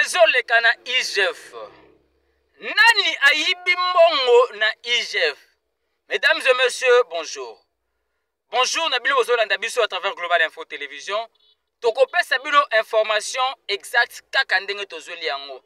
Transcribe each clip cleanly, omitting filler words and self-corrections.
ezoleka na IGF. Nani ayibi mbongo na IGF? Mesdames et messieurs, bonjour. Bonjour, Nabilo Ozolanda biso à travers Global Info Télévision. Tokopesa bino information exacte kaka ndenge tozoli yango.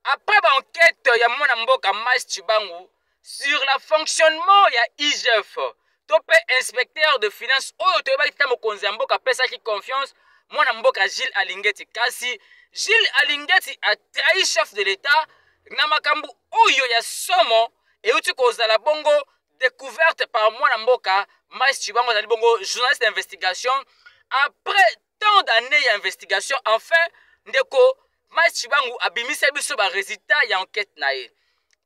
Après l'enquête ya mwana mboka Mas Chibangu sur le fonctionnement ya IGF, topé inspecteur de finances oyo toyeba kita mokonzi ya mboka pesa ki confiance mwana mboka Gilles Alingeti kasi Gilles Alingeti a trahi chef de l'État na makambu oyo ya somo euti kozala bongo découverte par mwana mboka Mas Chibangu zali bongo journaliste d'investigation. Après tant d'années d'investigation, enfin ndeko Mas Chibangu abimisa biso ba résultat ya enquête na ye.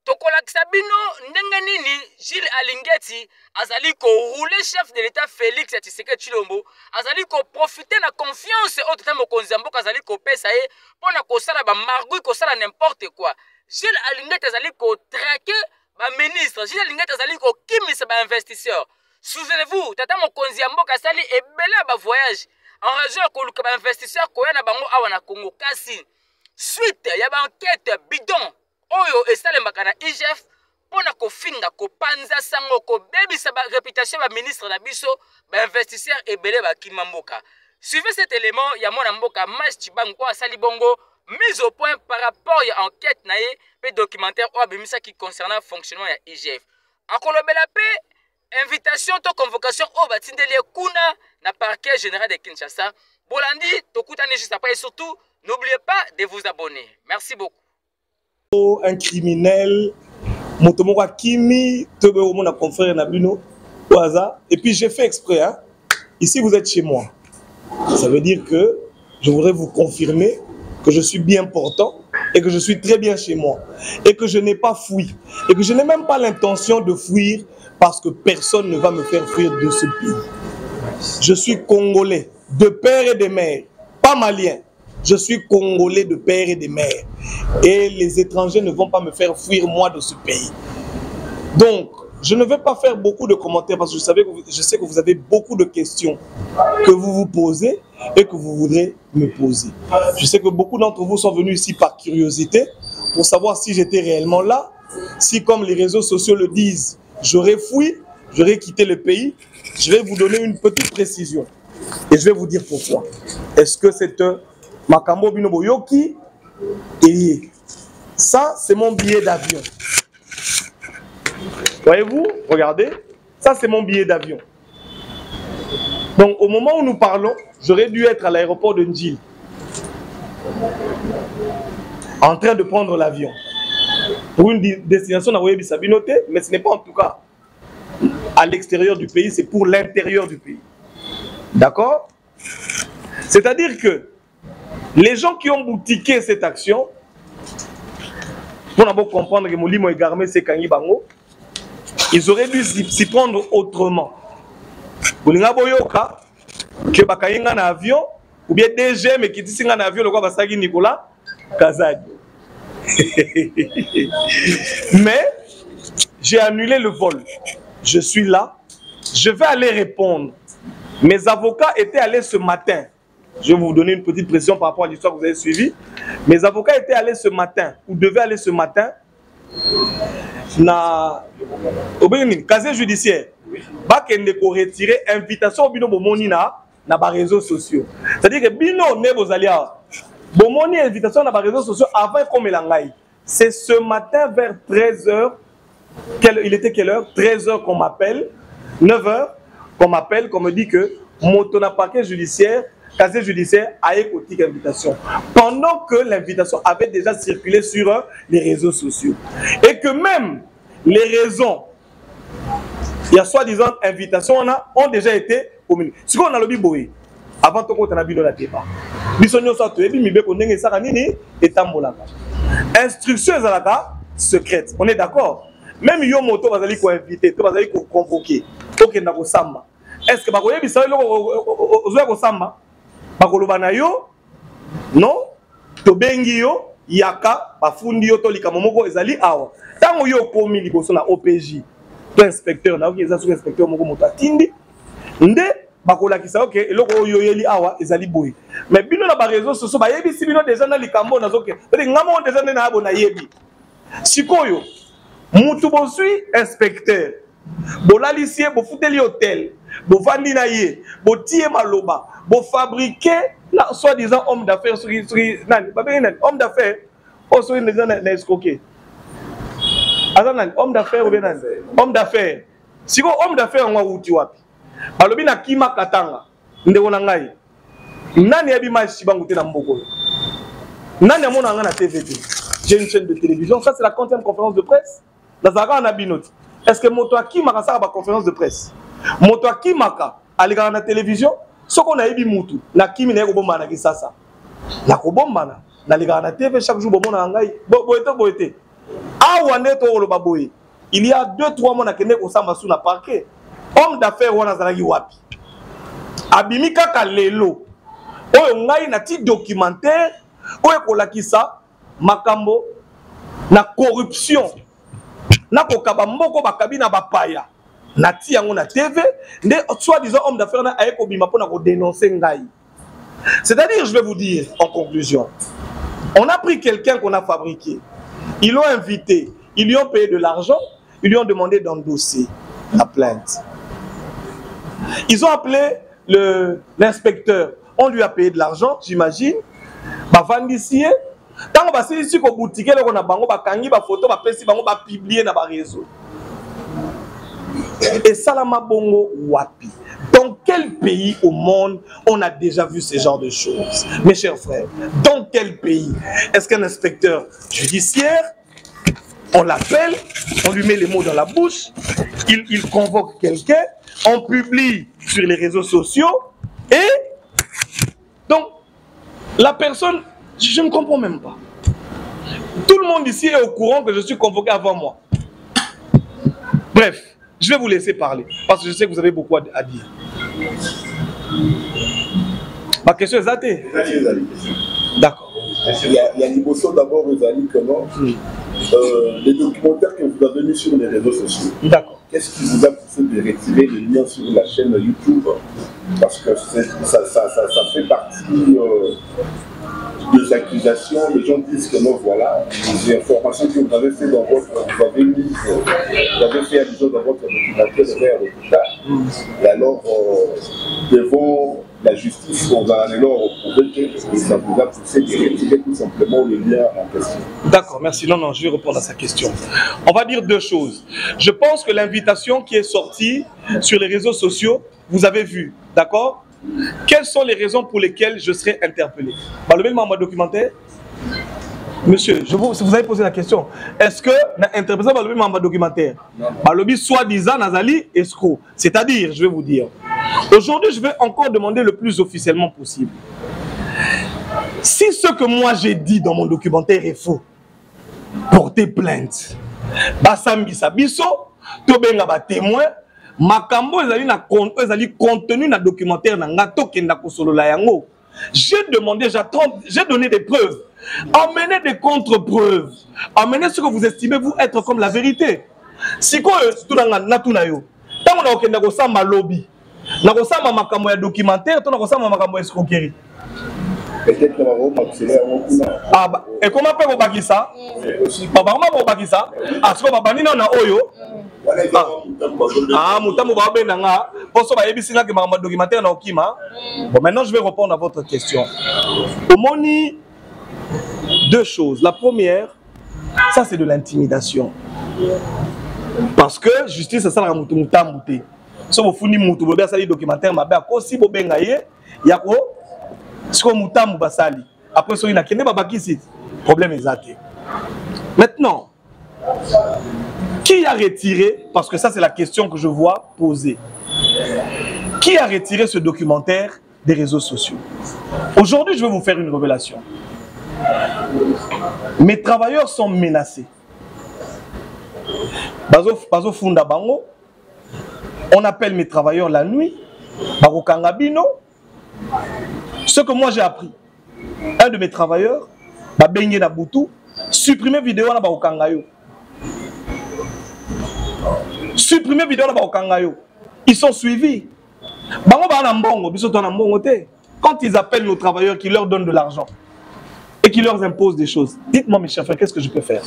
Tokolakisa bino ndenge nini Gilles Alingeti azali ko rouler chef de l'État Félix Tshisekedi Tshilombo azali ko profiter na confiance au tata mokonzi ya mboka azali ko pesa ye pona ko sala ba margouille ko sala n'importe quoi. Gilles Alingeti azali ko traquer ba ministre, Gilles Alingeti azali ko kimisa ba investisseur. Souvenez-vous, tata mokonzi ya mboka sali ebele ba voyage en raison ko luka ba investisseur ko yana bango awa na Congo kasi suite ya ba enquête bidon oyo esalembaka na IGF pona kofinga kopanza sango ko bebisa ba réputation ba ministre na biso ba investisseur ebele ba kimamboka. Suivez cet élément ya mona mboka Mas Chibangu asali bongo mise au point par rapport à enquête na ye pe documentaire o abimisa qui concernant fonctionnement ya IGF. Akolobela pe invitation to convocation o batindeli kuna na parquet général de Kinshasa. Bolandi tokutani juste après et surtout n'oubliez pas de vous abonner. Merci beaucoup. Un criminel, Motomoka Kimi, Tobe mon confrère Nabino, au hasard. Et puis j'ai fait exprès, hein. Ici vous êtes chez moi. Ça veut dire que je voudrais vous confirmer que je suis bien portant et que je suis très bien chez moi. Et que je n'ai pas fui. Et que je n'ai même pas l'intention de fuir parce que personne ne va me faire fuir de ce pays. Je suis congolais, de père et de mère, pas malien. Je suis congolais de père et de mère. Et les étrangers ne vont pas me faire fuir moi de ce pays. Donc, je ne vais pas faire beaucoup de commentaires parce que je sais que vous avez beaucoup de questions que vous vous posez et que vous voudrez me poser. Je sais que beaucoup d'entre vous sont venus ici par curiosité pour savoir si j'étais réellement là. Si, comme les réseaux sociaux le disent, j'aurais fui, j'aurais quitté le pays. Je vais vous donner une petite précision. Et je vais vous dire pourquoi. Est-ce que c'est un Makambo Binobo Yoki? Et ça, c'est mon billet d'avion. Voyez-vous? Regardez. Ça, c'est mon billet d'avion. Donc, au moment où nous parlons, j'aurais dû être à l'aéroport de Ndjil, en train de prendre l'avion. Pour une destination d'Aouébi Sabinote, mais ce n'est pas en tout cas à l'extérieur du pays, c'est pour l'intérieur du pays. D'accord? C'est-à-dire que les gens qui ont boutiqué cette action, pour d'abord comprendre que Molimo et Garmé c'est Kangi Bango, ils auraient dû s'y prendre autrement. Pour les Boyoka, que Bakayinga un avion, ou bien DG, mais qui dit un avion, le quoi Basagi Nicolas Kazadi. Mais j'ai annulé le vol. Je suis là. Je vais aller répondre. Mes avocats étaient allés ce matin. Je vais vous donner une petite précision par rapport à l'histoire que vous avez suivie. Mes avocats étaient allés ce matin, ou devaient aller ce matin, au casier judiciaire. Bakende ko retirer invitation au bino bomoni na ba réseaux sociaux. C'est-à-dire que bino ne vous allez bomoni invitation na ba réseaux sociaux avant comme l'angai. C'est ce matin vers 13h. Il était quelle heure? 13h qu'on m'appelle, 9h qu'on m'appelle, qu'on me dit que mon parquet judiciaire, casier judiciaire a écouté l'invitation. Pendant que l'invitation avait déjà circulé sur les réseaux sociaux. Et que même les raisons, il y a soi-disant invitations, ont déjà été communiquées. Ce qu'on a le biboé, avant qu'on ait un la débat. Instruction secrète. On est d'accord? Même yo moto bazali ko inviter, to bazali ko convoquer. To ke na ko samba. Est-ce que bakoye bisalo ozo ko samba? Bakoloba na yo? Non? To bengi yo yaka bafundi yo to likamo moko ezali awa. Tango yo komi liboso na OPJ. To inspecteur na oki eza sous inspecteur moko moto atindi. Nde bakola ki sa OK eloko oyo yeli awa ezali boy mais bino na ba réseaux sociaux ba yebi si bino déjà na likambo na zoke ngamo déjà na abona yebi sikoyo mutu bosui inspecteur bolalisie bofuteli hôtel bovandi na ye botie maloba bofabriquer la soi-disant homme d'affaires sur nani babengé nani homme d'affaires o so les gens na escroquer azana homme d'affaires ou bien nani homme d'affaires siko homme d'affaires ngwa uti wapi balobi na kima katanga ndeko na ngai nani yabi machi bangu te na mboko nani amona nga na TVT j'ai une chaîne de télévision ça c'est la 40e conférence de presse dans Zara na binoti est-ce que moto akimaka ça ba conférence de presse moto akimaka alikana na télévision soko na yebi mutu na kimi na ekobomba na kisasa na kobomba na likana na TV chaque jour bomona ngai boete awa ndeto oloba boye il y a 2-3 mois na kende ko samba sous na parquet homme d'affaires wana zalaki wapi abimi kaka lelo oyo ngai na ti documentaire oyo kolakisa makambo na corruption na kokaba mboko bakabina bapaya na ti yango na TV nde soi-disant homme d'affaires na ayeko bima pona ko dénoncer ngai. C'est-à-dire, je vais vous dire en conclusion, on a pris quelqu'un qu'on a fabriqué, ils l'ont invité, ils lui ont payé de l'argent, ils lui ont demandé d'endosser la plainte. Ils ont appelé l'inspecteur, on lui a payé de l'argent, j'imagine, bavandissier. Tant que c'est ici qu'au boutique, on a bango, bakangi, ba photo, ba pesi, bango, ba publier na ba réseau. Et Salama Bongo Wapi. Dans quel pays au monde on a déjà vu ce genre de choses? Mes chers frères, dans quel pays? Est-ce qu'un inspecteur judiciaire, on l'appelle, on lui met les mots dans la bouche, il convoque quelqu'un, on publie sur les réseaux sociaux, et donc la personne, je ne comprends même pas. Tout le monde ici est au courant que je suis convoqué avant moi. Bref, je vais vous laisser parler, parce que je sais que vous avez beaucoup à dire. Ma question est zatée. D'accord. Il y a Niboso d'abord, Zali, comment les documentaires que vous avez mis sur les réseaux sociaux. D'accord. Qu'est-ce qui vous a poussé de retirer le lien sur la chaîne YouTube? Parce que ça fait partie des accusations. Les gens disent que non, voilà, les informations que vous avez fait dans votre, vous avez fait allusion dans votre documentaire vers l'hôpital. Et alors, devant la justice, on va alors prouver que ça vous a poussé de retirer tout simplement le lien en question. D'accord, merci. Non, je vais répondre à sa question. On va dire deux choses. Je pense que l'invitation qui est sortie sur les réseaux sociaux, vous avez vu, d'accord? Quelles sont les raisons pour lesquelles je serai interpellé? Le même documentaire. Monsieur, vous avez posé la question. Est-ce que l'interpellation va le même documentaire? Le soi-disant Nazali escroc. C'est-à-dire, je vais vous dire. Aujourd'hui, je vais encore demander le plus officiellement possible. Si ce que moi j'ai dit dans mon documentaire est faux, portez plainte. Basambi Sabiso, Tobenga ba témoin. Makambo ezali contenu na documentaire na ngato kenda kosolola yango. J'ai demandé, j'ai donné des preuves. Amenez des contre-preuves. Amenez ce que vous estimez vous être comme la vérité. Si quoi tout na tuna yo. Tant on a kenda kosamba lobby. Na kosamba makambo ya documentaire, to na kosamba makambo escroquerie. Peut-être que on va accélérer ah bah, et comment peut-on bâtir ça? Papa, comment on bâtir ça? Ah, ce qu'on va bannir na oyo. Ah, Moutamu va bien nanga. Pour ça, va ébisser là que ma documentaire na okima. Bon, maintenant je vais répondre à votre question. Au moni, deux choses. La première, ça c'est de l'intimidation. Parce que justice, c'est ça la Moutamu. Si vous fournissez Moutamu, vous avez documentaire, ma belle, si vous avez un yako. Si vous avez basali, après ça, il y a un problème exact. Maintenant, qui a retiré, parce que ça c'est la question que je vois poser, qui a retiré ce documentaire des réseaux sociaux? Aujourd'hui, je vais vous faire une révélation. Mes travailleurs sont menacés. Bazo Funda Bango, on appelle mes travailleurs la nuit, Baro Kangabino. Ce que moi j'ai appris, un de mes travailleurs, Benye Nabutu, supprimer vidéo na Baokangayo. Supprimer vidéo na Baokangayo. Ils sont suivis. Bango Quand ils appellent nos travailleurs qui leur donnent de l'argent et qui leur imposent des choses, dites-moi mes chers frères, qu'est-ce que je peux faire?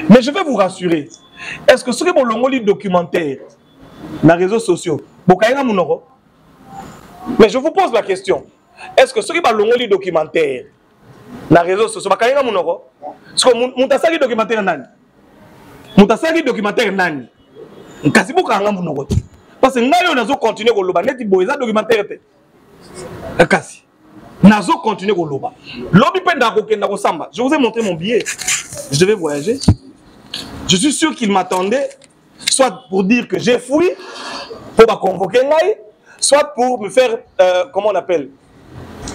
Mais je vais vous rassurer. Est-ce que ce que mon documentaire dans les réseaux sociaux, mais je vous pose la question. Est-ce que ce qui est documentaire dans les réseaux sociaux, est-ce que mon documentaire nani? Mon documentaire nani? Parce que nous allons continuer à loba net boeza documentaire te. Kasi. Nazo continuer à loba. Lobi penda kokenda ko samba. Je vous ai montré mon billet. Je devais voyager. Je suis sûr qu'il m'attendait soit pour dire que j'ai fui pour me convoquer soit pour me faire comment on appelle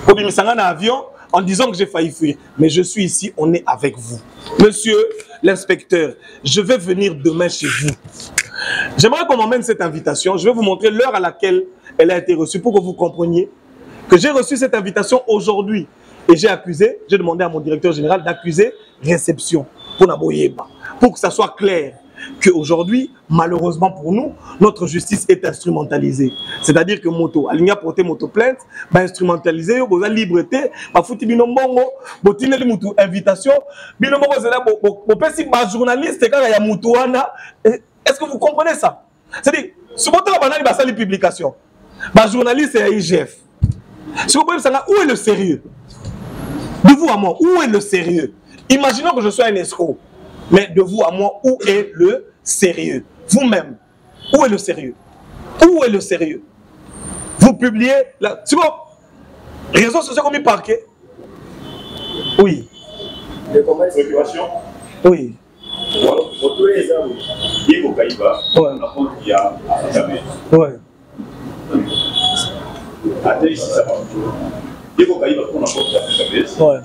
pour me mettre en avion en disant que j'ai failli fuir. Mais je suis ici, on est avec vous. Monsieur l'inspecteur, je vais venir demain chez vous. J'aimerais qu'on m'emmène cette invitation. Je vais vous montrer l'heure à laquelle elle a été reçue pour que vous compreniez que j'ai reçu cette invitation aujourd'hui. Et j'ai demandé à mon directeur général d'accuser réception pour Naboyeba. Pour que ça soit clair qu'aujourd'hui, malheureusement pour nous, notre justice est instrumentalisée. C'est-à-dire que moto, aligna porter moto plainte, bah instrumentalisé, vous avez liberté, bah fouti binombongo, botine li mutu invitation, binombongo c'est là, si bah journaliste quand il y a mutuana, est-ce que vous comprenez ça? C'est-à-dire, ce moto là, banani bah ça les publications, bah journaliste c'est IGF. Si vous comprenez ça, où est le sérieux? De vous à moi, où est le sérieux? Imaginons que je sois un escroc. Mais de vous à moi, où est le sérieux? Vous-même, où est le sérieux? Où est le sérieux? Vous publiez... C'est bon. Réseaux sociaux comme il parquet? Oui. Les commerces de récupération? Oui. Pour tous les hommes, il y a Kaïba, on apprend qu'il y a jamais. Ouais. Attends, ici, ça va. Il y a Kaïba, on apprend qu'il y a jamais. Ouais.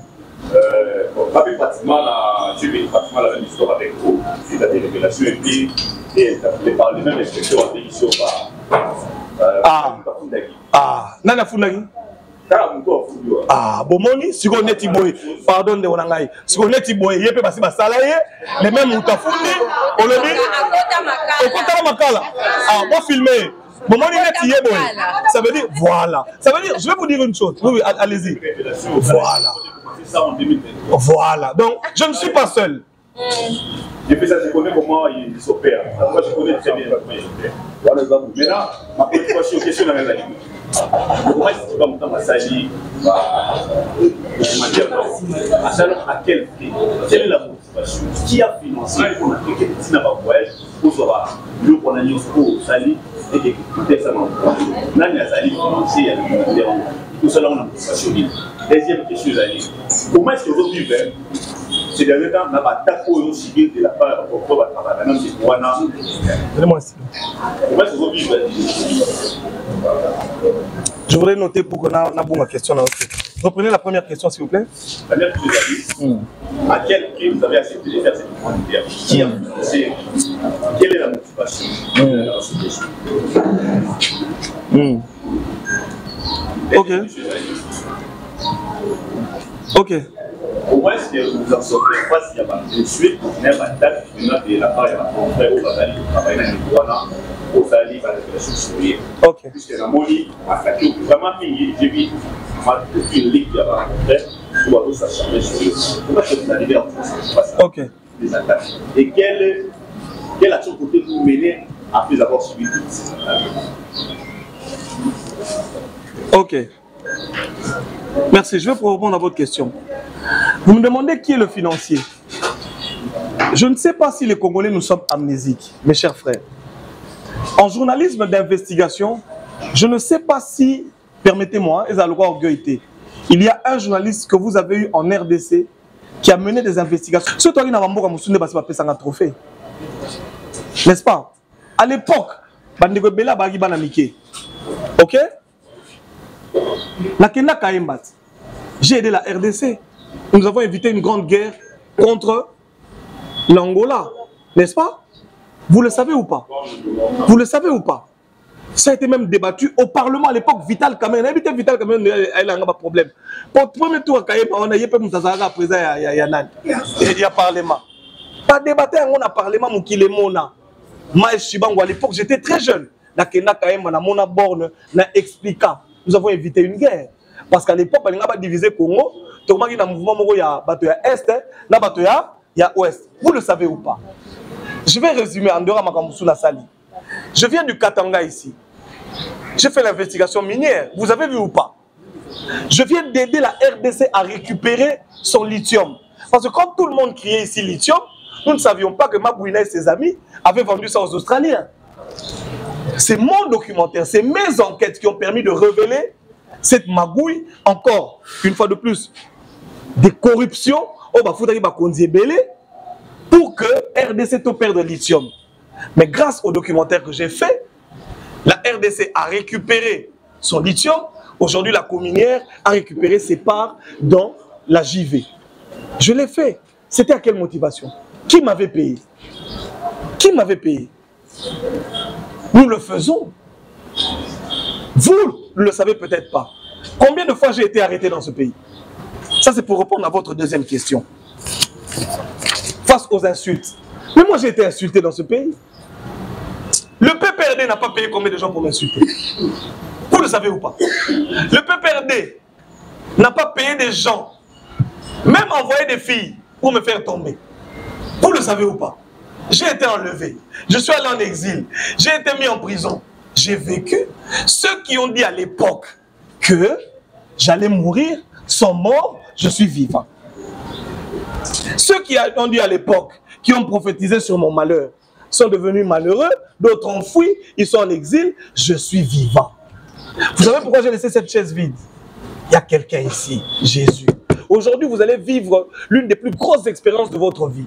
Pratiquement la même histoire avec vous, c'est la révélations et puis par les mêmes inspecteurs en démission Nana Fundagi. Bomoni, si on est Tiboy, pardon de Wanangai, si on est Tiboy, il y a pas de salarié, les mêmes Moutafouni, on le dit, au côté de Makala. Moi filmer. Bomoni est Tiboy. Ça veut dire, voilà. Ça veut dire, je vais vous dire une chose. Oui, allez-y. Voilà. Voilà, donc je ne suis pas seul. Et puis ça, je connais comment ils s'opèrent. Moi, je connais très bien comment ils opèrent. Maintenant, ma préoccupation, question dans la ligne. Comment est-ce que tu vas monter ma salie? À quel prix? Quelle est la motivation? Qui a financé pour appliquer des petits voyage pour savoir le qu'on a mis au sali et que tout est ça dans le plan? Là, il y a sali financé, il y a des tout cela, on a motivation. Deuxième question, comment est-ce que vous vivez? C'est derniers temps, on a attaqué au civil de la part de Donnez-moi ici. Comment est-ce que vous vivez? Je voudrais noter pour qu'on ait une bonne question. Reprenez la première question, s'il vous plaît. La première question, à quel prix vous avez accepté de faire cette humanitaire? Qui a financé? Quelle est la motivation de la situation? Ok. Ok. Comment est-ce que vous en sortez face à la suite même attaque de la part de la confrère au Bazali qui travaille dans le Rwanda au Sali par la révélation souriée? Ok. Puisque la Moli a attaqué vraiment j'ai vu toute une ligue qui a rencontré pour avoir sa chambre souriée. Comment est-ce que vous arrivez à face à des attaques? Et quelle action pouvez-vous mener après avoir subi toutes ces attaques? Ok. Merci, je vais répondre à votre question. Vous me demandez qui est le financier. Je ne sais pas si les Congolais nous sommes amnésiques, mes chers frères. En journalisme d'investigation, je ne sais pas si, permettez-moi, il y a un journaliste que vous avez eu en RDC qui a mené des investigations. Ce toi, il n'a pas un trophée. N'est-ce pas? À l'époque, ok? J'ai aidé la RDC. Nous avons évité une grande guerre contre l'Angola. N'est-ce pas? Vous le savez ou pas? Vous le savez ou pas? Ça a été même débattu au Parlement à l'époque. Vital Kamerhe. Vital Kamerhe, il a un problème. Pour le premier tour, on a il y a Parlement. Pas débattu, on a Parlement, à l'époque, j'étais très jeune. na kena kaema na mona borne na explica. Nous avons évité une guerre parce qu'à l'époque on a divisé Congo, tout le monde a un mouvement moko ya bato ya est na bato ya ouest. Vous le savez ou pas? Je vais résumer en dehors makambusu na sali. Je viens du Katanga ici. J'ai fait l'investigation minière. Vous avez vu ou pas? Je viens d'aider la RDC à récupérer son lithium. Parce que comme tout le monde criait ici lithium, nous ne savions pas que Mabouina et ses amis avaient vendu ça aux Australiens. C'est mon documentaire, c'est mes enquêtes qui ont permis de révéler cette magouille, encore une fois de plus, des corruptions pour que RDC te perde le lithium. Mais grâce au documentaire que j'ai fait, la RDC a récupéré son lithium. Aujourd'hui, la communière a récupéré ses parts dans la JV. Je l'ai fait. C'était à quelle motivation? Qui m'avait payé? Qui m'avait payé? Nous le faisons. Vous ne le savez peut-être pas. Combien de fois j'ai été arrêté dans ce pays? Ça, c'est pour répondre à votre deuxième question. Face aux insultes. Mais moi, j'ai été insulté dans ce pays. Le PPRD n'a pas payé combien de gens pour m'insulter? Vous le savez ou pas? Le PPRD n'a pas payé des gens, même envoyé des filles pour me faire tomber. Vous le savez ou pas? J'ai été enlevé, je suis allé en exil, j'ai été mis en prison. J'ai vécu. Ceux qui ont dit à l'époque que j'allais mourir sont morts, je suis vivant. Ceux qui ont dit à l'époque, qui ont prophétisé sur mon malheur, sont devenus malheureux, d'autres ont fui, ils sont en exil, je suis vivant. Vous savez pourquoi j'ai laissé cette chaise vide? Il y a quelqu'un ici, Jésus. Aujourd'hui, vous allez vivre l'une des plus grosses expériences de votre vie.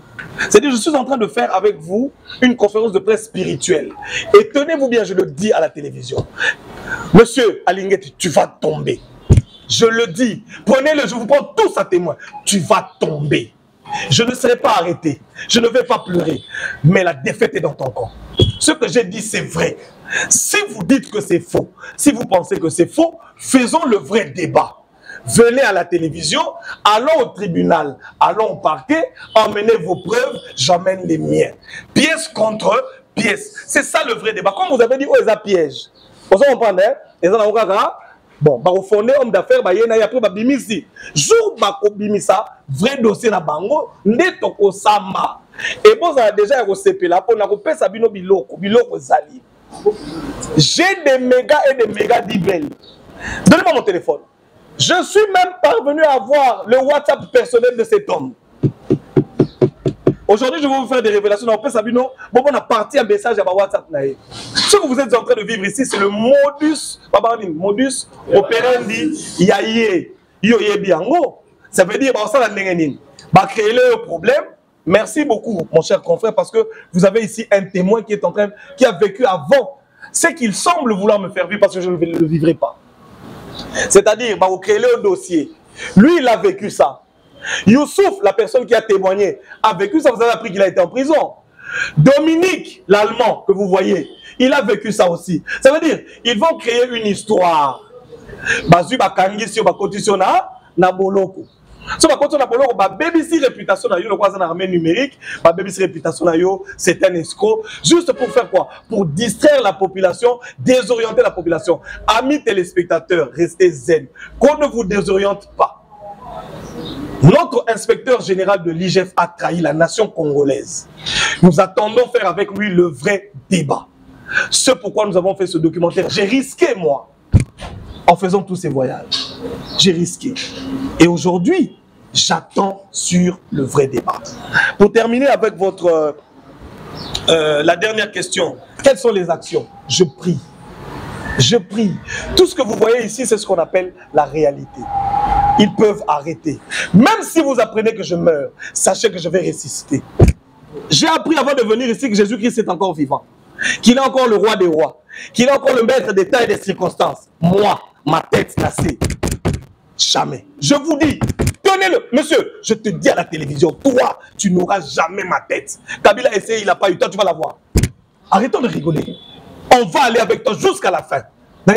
C'est-à-dire, je suis en train de faire avec vous une conférence de presse spirituelle. Et tenez-vous bien, je le dis à la télévision. Monsieur Alinguet, tu vas tomber. Je le dis. Prenez-le, je vous prends tous à témoin. Tu vas tomber. Je ne serai pas arrêté. Je ne vais pas pleurer. Mais la défaite est dans ton camp. Ce que j'ai dit, c'est vrai. Si vous dites que c'est faux, si vous pensez que c'est faux, faisons le vrai débat. Venez à la télévision, allons au tribunal, allons au parquet, emmenez vos preuves, j'emmène les miens. Pièce contre pièce. C'est ça le vrai débat. Comme vous avez dit, oh, ils ont piège. Vous comprenez? Ils ont bon, au fondé, homme d'affaires, il y a après Bimisi. Jour Bimisa, vrai dossier na bango, netoko sama. Et bon, ça a déjà été là pour nous sabino biloko zali. J'ai des méga et des méga d'emails. Donnez-moi mon téléphone. Je suis même parvenu à voir le WhatsApp personnel de cet homme. Aujourd'hui, je vais vous faire des révélations. On peut Sabino, bon, on a parti un message à WhatsApp. Ce que vous êtes en train de vivre ici, c'est le modus operandi yaye yoye biango. Ça veut dire ça la nengenin. Bah créer le problème. Merci beaucoup, mon cher confrère, parce que vous avez ici un témoin qui est en train, qui a vécu avant ce qu'il semble vouloir me faire vivre, parce que je ne le vivrai pas. C'est-à-dire, bah, vous créez le dossier. Lui, il a vécu ça. Youssouf, la personne qui a témoigné, a vécu ça. Vous avez appris qu'il a été en prison. Dominique, l'Allemand que vous voyez, il a vécu ça aussi. Ça veut dire, ils vont créer une histoire. Bazu bakangi si bakotisiona na boloko. Si bakotisiona na boloko, ba BBC réputation na yo, le croisant armée numérique, ba BBC réputation na yo, c'est un escroc. Juste pour faire quoi? Pour distraire la population, désorienter la population. Amis téléspectateurs, restez zen. Qu'on ne vous désoriente pas. Notre inspecteur général de l'IGF a trahi la nation congolaise. Nous attendons faire avec lui le vrai débat. C'est pourquoi nous avons fait ce documentaire. J'ai risqué, moi, en faisant tous ces voyages. J'ai risqué. Et aujourd'hui, j'attends sur le vrai débat. Pour terminer avec votre... la dernière question. Quelles sont les actions? Je prie. Je prie. Tout ce que vous voyez ici, c'est ce qu'on appelle la réalité. Ils peuvent arrêter. Même si vous apprenez que je meurs, sachez que je vais ressusciter. J'ai appris avant de venir ici que Jésus-Christ est encore vivant. Qu'il est encore le roi des rois. Qu'il est encore le maître des temps et des circonstances. Moi, ma tête cassée. Jamais. Je vous dis, tenez-le. Monsieur, je te dis à la télévision, toi, tu n'auras jamais ma tête. Kabila a essayé, il n'a pas eu. Toi, tu vas l'avoir. Arrêtons de rigoler. On va aller avec toi jusqu'à la fin. Moi,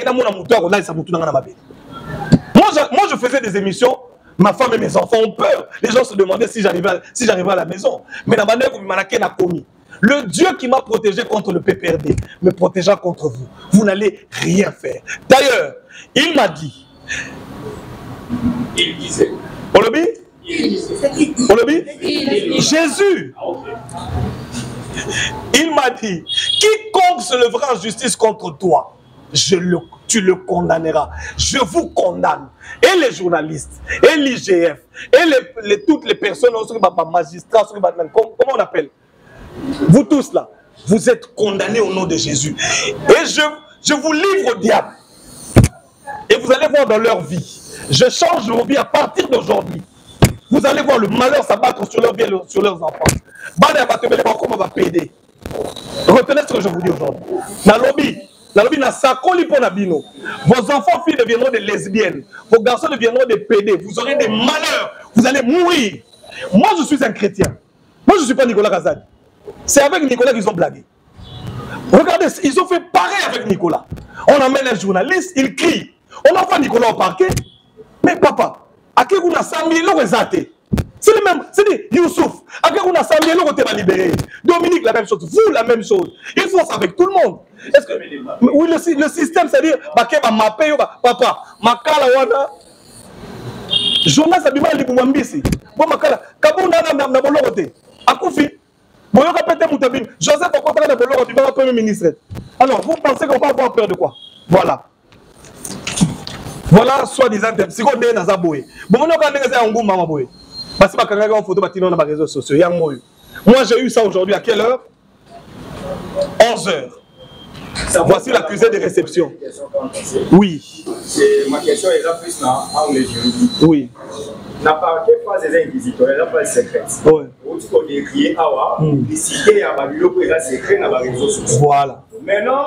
je faisais des émissions, ma femme et mes enfants ont peur. Les gens se demandaient si j'arrivais à la maison. Mais dans ma commis. Le Dieu qui m'a protégé contre le PPRD me protégera contre vous. Vous n'allez rien faire. D'ailleurs, il m'a dit. Il disait. On le dit? On le dit? Jésus. Il m'a dit, quiconque se lèvera en justice contre toi, tu le condamneras. Je vous condamne. Et les journalistes, et l'IGF, et toutes les personnes, magistrats, comment on appelle? Vous tous là, vous êtes condamnés au nom de Jésus. Et je vous livre au diable. Et vous allez voir dans leur vie. Je change vos vies à partir d'aujourd'hui. Vous allez voir le malheur s'abattre sur leur vie et sur leurs enfants. Retenez ce que je vous dis aujourd'hui. Vos enfants, filles deviendront des lesbiennes. Vos garçons deviendront des PD. Vous aurez des malheurs. Vous allez mourir. Moi, je suis un chrétien. Moi, je ne suis pas Nicolas Kazadi. C'est avec Nicolas qu'ils ont blagué. Regardez, ils ont fait pareil avec Nicolas. On amène un journaliste, il crie. On envoie Nicolas au parquet. Mais papa, à qui vous avez 100 000 euros? C'est le même, c'est dit Youssouf. À qui vous avez 100 000 euros, tu vas libérer. Dominique, la même chose. Vous, la même chose. Il faut ça avec tout le monde. Est-ce que, oui, le système, c'est-à-dire, papa, Makala wana. Jonas Abima Libumambisi. Bon, Makala, Kabuna na bolorote. Akoufi. Boyoka Pete Moutabim. Joseph Okotara na bolorote, tu vas premier ministre. Alors, vous pensez qu'on va avoir peur de quoi? Voilà. Voilà, soi-disant, si on est dans un boy. Bon, on a un goût, maman boy. Parce que quand on a photo, on a les réseaux sociaux. Moi, j'ai eu ça aujourd'hui. À quelle heure? 11h. Voici l'accusé de réception. Oui. Ma question est là plus en juridique. Oui. N'a pas quelle phase des inquisiteurs, elle n'a pas le secret. Oui. On est écrit Awa, décider à Babylone pour être secret dans les réseaux sociaux. Voilà. Maintenant,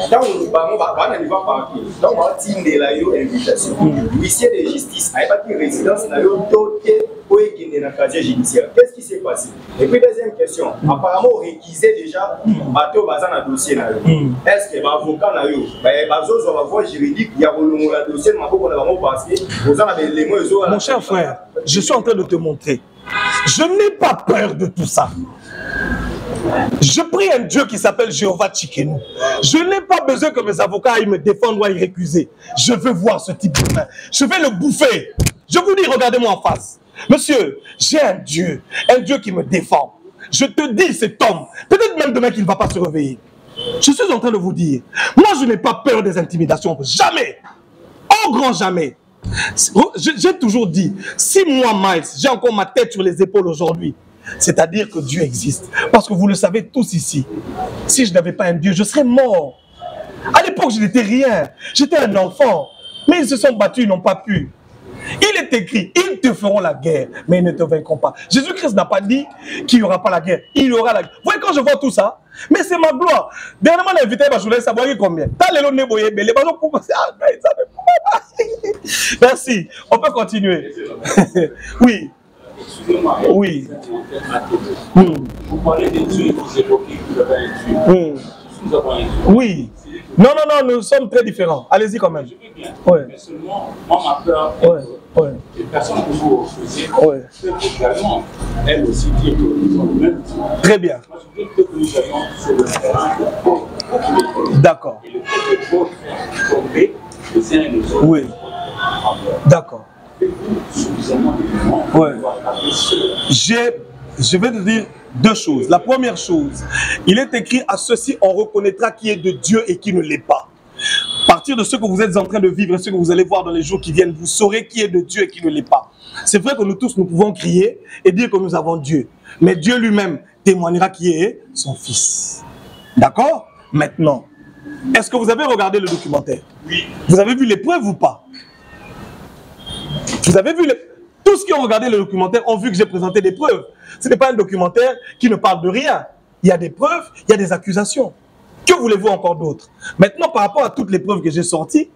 quand on va arriver à partir, donc on va tirer la invitation. L'huissier de justice a évacué résidence dans le dossier pour équiper la casier judiciaire. Qu'est-ce qui s'est passé? Et puis, deuxième question, apparemment, on réquisait déjà bateau basé dans le dossier. Est-ce que l'avocat n'a eu la voie juridique, il y a le dossier, mon cher frère, je suis en train de te montrer. Je n'ai pas peur de tout ça. Je prie un Dieu qui s'appelle Jéhovah Tchikenu. Je n'ai pas besoin que mes avocats aillent me défendre ou aillent récuser. Je veux voir ce type de main. Je vais le bouffer. Je vous dis, regardez-moi en face. Monsieur, j'ai un Dieu qui me défend. Je te dis, cet homme, peut-être même demain qu'il ne va pas se réveiller. Je suis en train de vous dire, moi je n'ai pas peur des intimidations. Jamais. Au grand jamais. J'ai toujours dit, si moi, Miles, j'ai encore ma tête sur les épaules aujourd'hui, c'est-à-dire que Dieu existe. Parce que vous le savez tous ici. Si je n'avais pas un Dieu, je serais mort. À l'époque, je n'étais rien. J'étais un enfant. Mais ils se sont battus, ils n'ont pas pu. Il est écrit, ils te feront la guerre, mais ils ne te vaincront pas. Jésus-Christ n'a pas dit qu'il n'y aura pas la guerre. Il y aura la guerre. Vous voyez, quand je vois tout ça, mais c'est ma gloire. Dernièrement, l'invité, je voulais savoir combien. Merci. On peut continuer. Oui. Excusez-moi. Oui. Vous parlez des Dieu, vous évoquez que vous avez un Dieu. Nous avons un Dieu. Oui. Non, nous sommes très différents. Allez-y quand même. Je veux bien. Ouais. Mais seulement, moi, ma peur, les personnes que vous refusez, peuvent également, elles aussi, dire que nous avons le même Dieu. Très bien. Moi, je veux que nous allions sur le terrain de d'accord. Et le fait de votre tomber, les uns et les autres. Oui. D'accord. Ouais. Je vais te dire deux choses. La première chose, il est écrit à ceci, on reconnaîtra qui est de Dieu et qui ne l'est pas. À partir de ce que vous êtes en train de vivre et ce que vous allez voir dans les jours qui viennent, vous saurez qui est de Dieu et qui ne l'est pas. C'est vrai que nous tous, nous pouvons crier et dire que nous avons Dieu. Mais Dieu lui-même témoignera qui est son Fils. D'accord? Maintenant, est-ce que vous avez regardé le documentaire? Oui. Vous avez vu les preuves ou pas? Vous avez vu, tous ceux qui ont regardé le documentaire ont vu que j'ai présenté des preuves. Ce n'est pas un documentaire qui ne parle de rien. Il y a des preuves, il y a des accusations. Que voulez-vous encore d'autre? Maintenant, par rapport à toutes les preuves que j'ai sorties,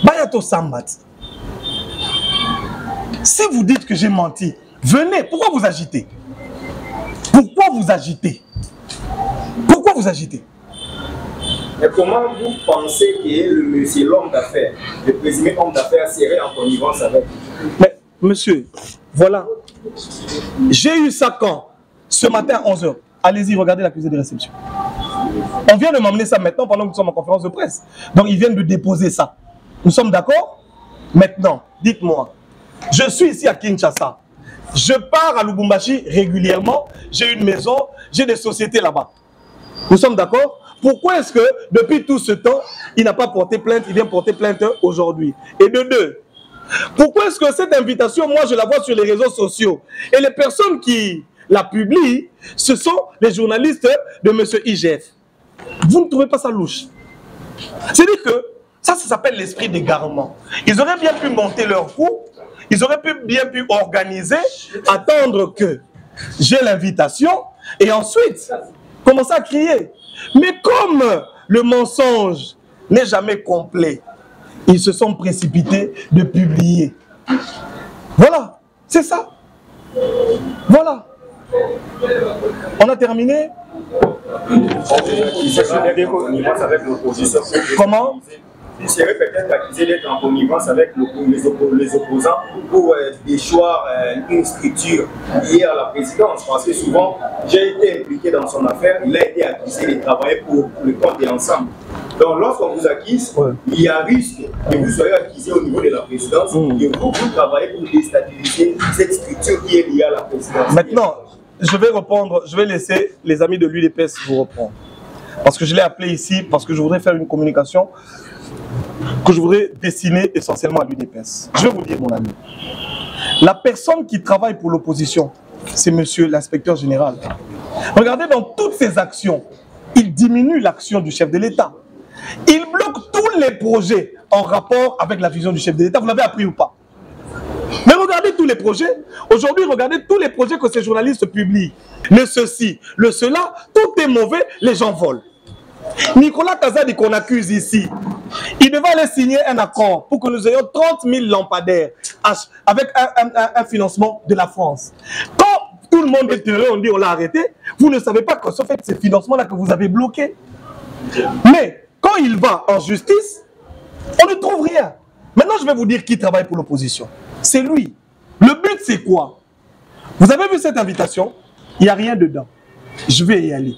Bayato Sambat. Si vous dites que j'ai menti, venez. Pourquoi vous agitez? Pourquoi vous agitez? Pourquoi vous agitez? Mais comment vous pensez que le monsieur, l'homme d'affaires, le présumé homme d'affaires serait en connivence avec vous? Mais, monsieur, voilà. J'ai eu ça quand? Ce matin à 11h. Allez-y, regardez l'accusé de réception. On vient de m'amener ça maintenant pendant que nous sommes en conférence de presse. Donc ils viennent de déposer ça. Nous sommes d'accord? Maintenant, dites-moi, je suis ici à Kinshasa. Je pars à Lubumbashi régulièrement. J'ai une maison, j'ai des sociétés là-bas. Nous sommes d'accord? Pourquoi est-ce que depuis tout ce temps, il n'a pas porté plainte, il vient porter plainte aujourd'hui? Et de deux, pourquoi est-ce que cette invitation, moi je la vois sur les réseaux sociaux et les personnes qui la publient, ce sont les journalistes de M. IGF? Vous ne trouvez pas ça louche? C'est-à-dire que ça s'appelle l'esprit d'égarement. Ils auraient bien pu monter leur coup, ils auraient bien pu organiser, attendre que j'ai l'invitation et ensuite commencer à crier. Mais comme le mensonge n'est jamais complet, ils se sont précipités de publier. Voilà, c'est ça. Voilà. On a terminé. Comment? Il serait peut-être accusé d'être en connivence avec les opposants pour déchoir une structure liée à la présidence. Parce que souvent, j'ai été impliqué dans son affaire, il a été accusé de travailler pour le compte et ensemble. Donc lorsqu'on vous accuse, il y a risque que vous soyez accusé au niveau de la présidence et vous travaillez pour déstabiliser cette structure qui est liée à la présidence. Maintenant, je vais répondre, je vais laisser les amis de l'UDPS vous reprendre. Parce que je l'ai appelé ici, parce que je voudrais faire une communication que je voudrais dessiner essentiellement à l'UDPS. Je vais vous dire, mon ami, la personne qui travaille pour l'opposition, c'est monsieur l'inspecteur général. Regardez, dans toutes ses actions, il diminue l'action du chef de l'État. Il bloque tous les projets en rapport avec la vision du chef de l'État. Vous l'avez appris ou pas? Mais regardez tous les projets. Aujourd'hui, regardez tous les projets que ces journalistes publient. Le ceci, le cela, tout est mauvais, les gens volent. Nicolas Kazadi qu'on accuse ici, il devait aller signer un accord pour que nous ayons 30 000 lampadaires avec un financement de la France. Quand tout le monde est heureux, on dit on l'a arrêté, vous ne savez pas que ce fait ces financements-là que vous avez bloqués. Mais quand il va en justice, on ne trouve rien. Maintenant, je vais vous dire qui travaille pour l'opposition. C'est lui. Le but, c'est quoi? Vous avez vu cette invitation? Il n'y a rien dedans. Je vais y aller.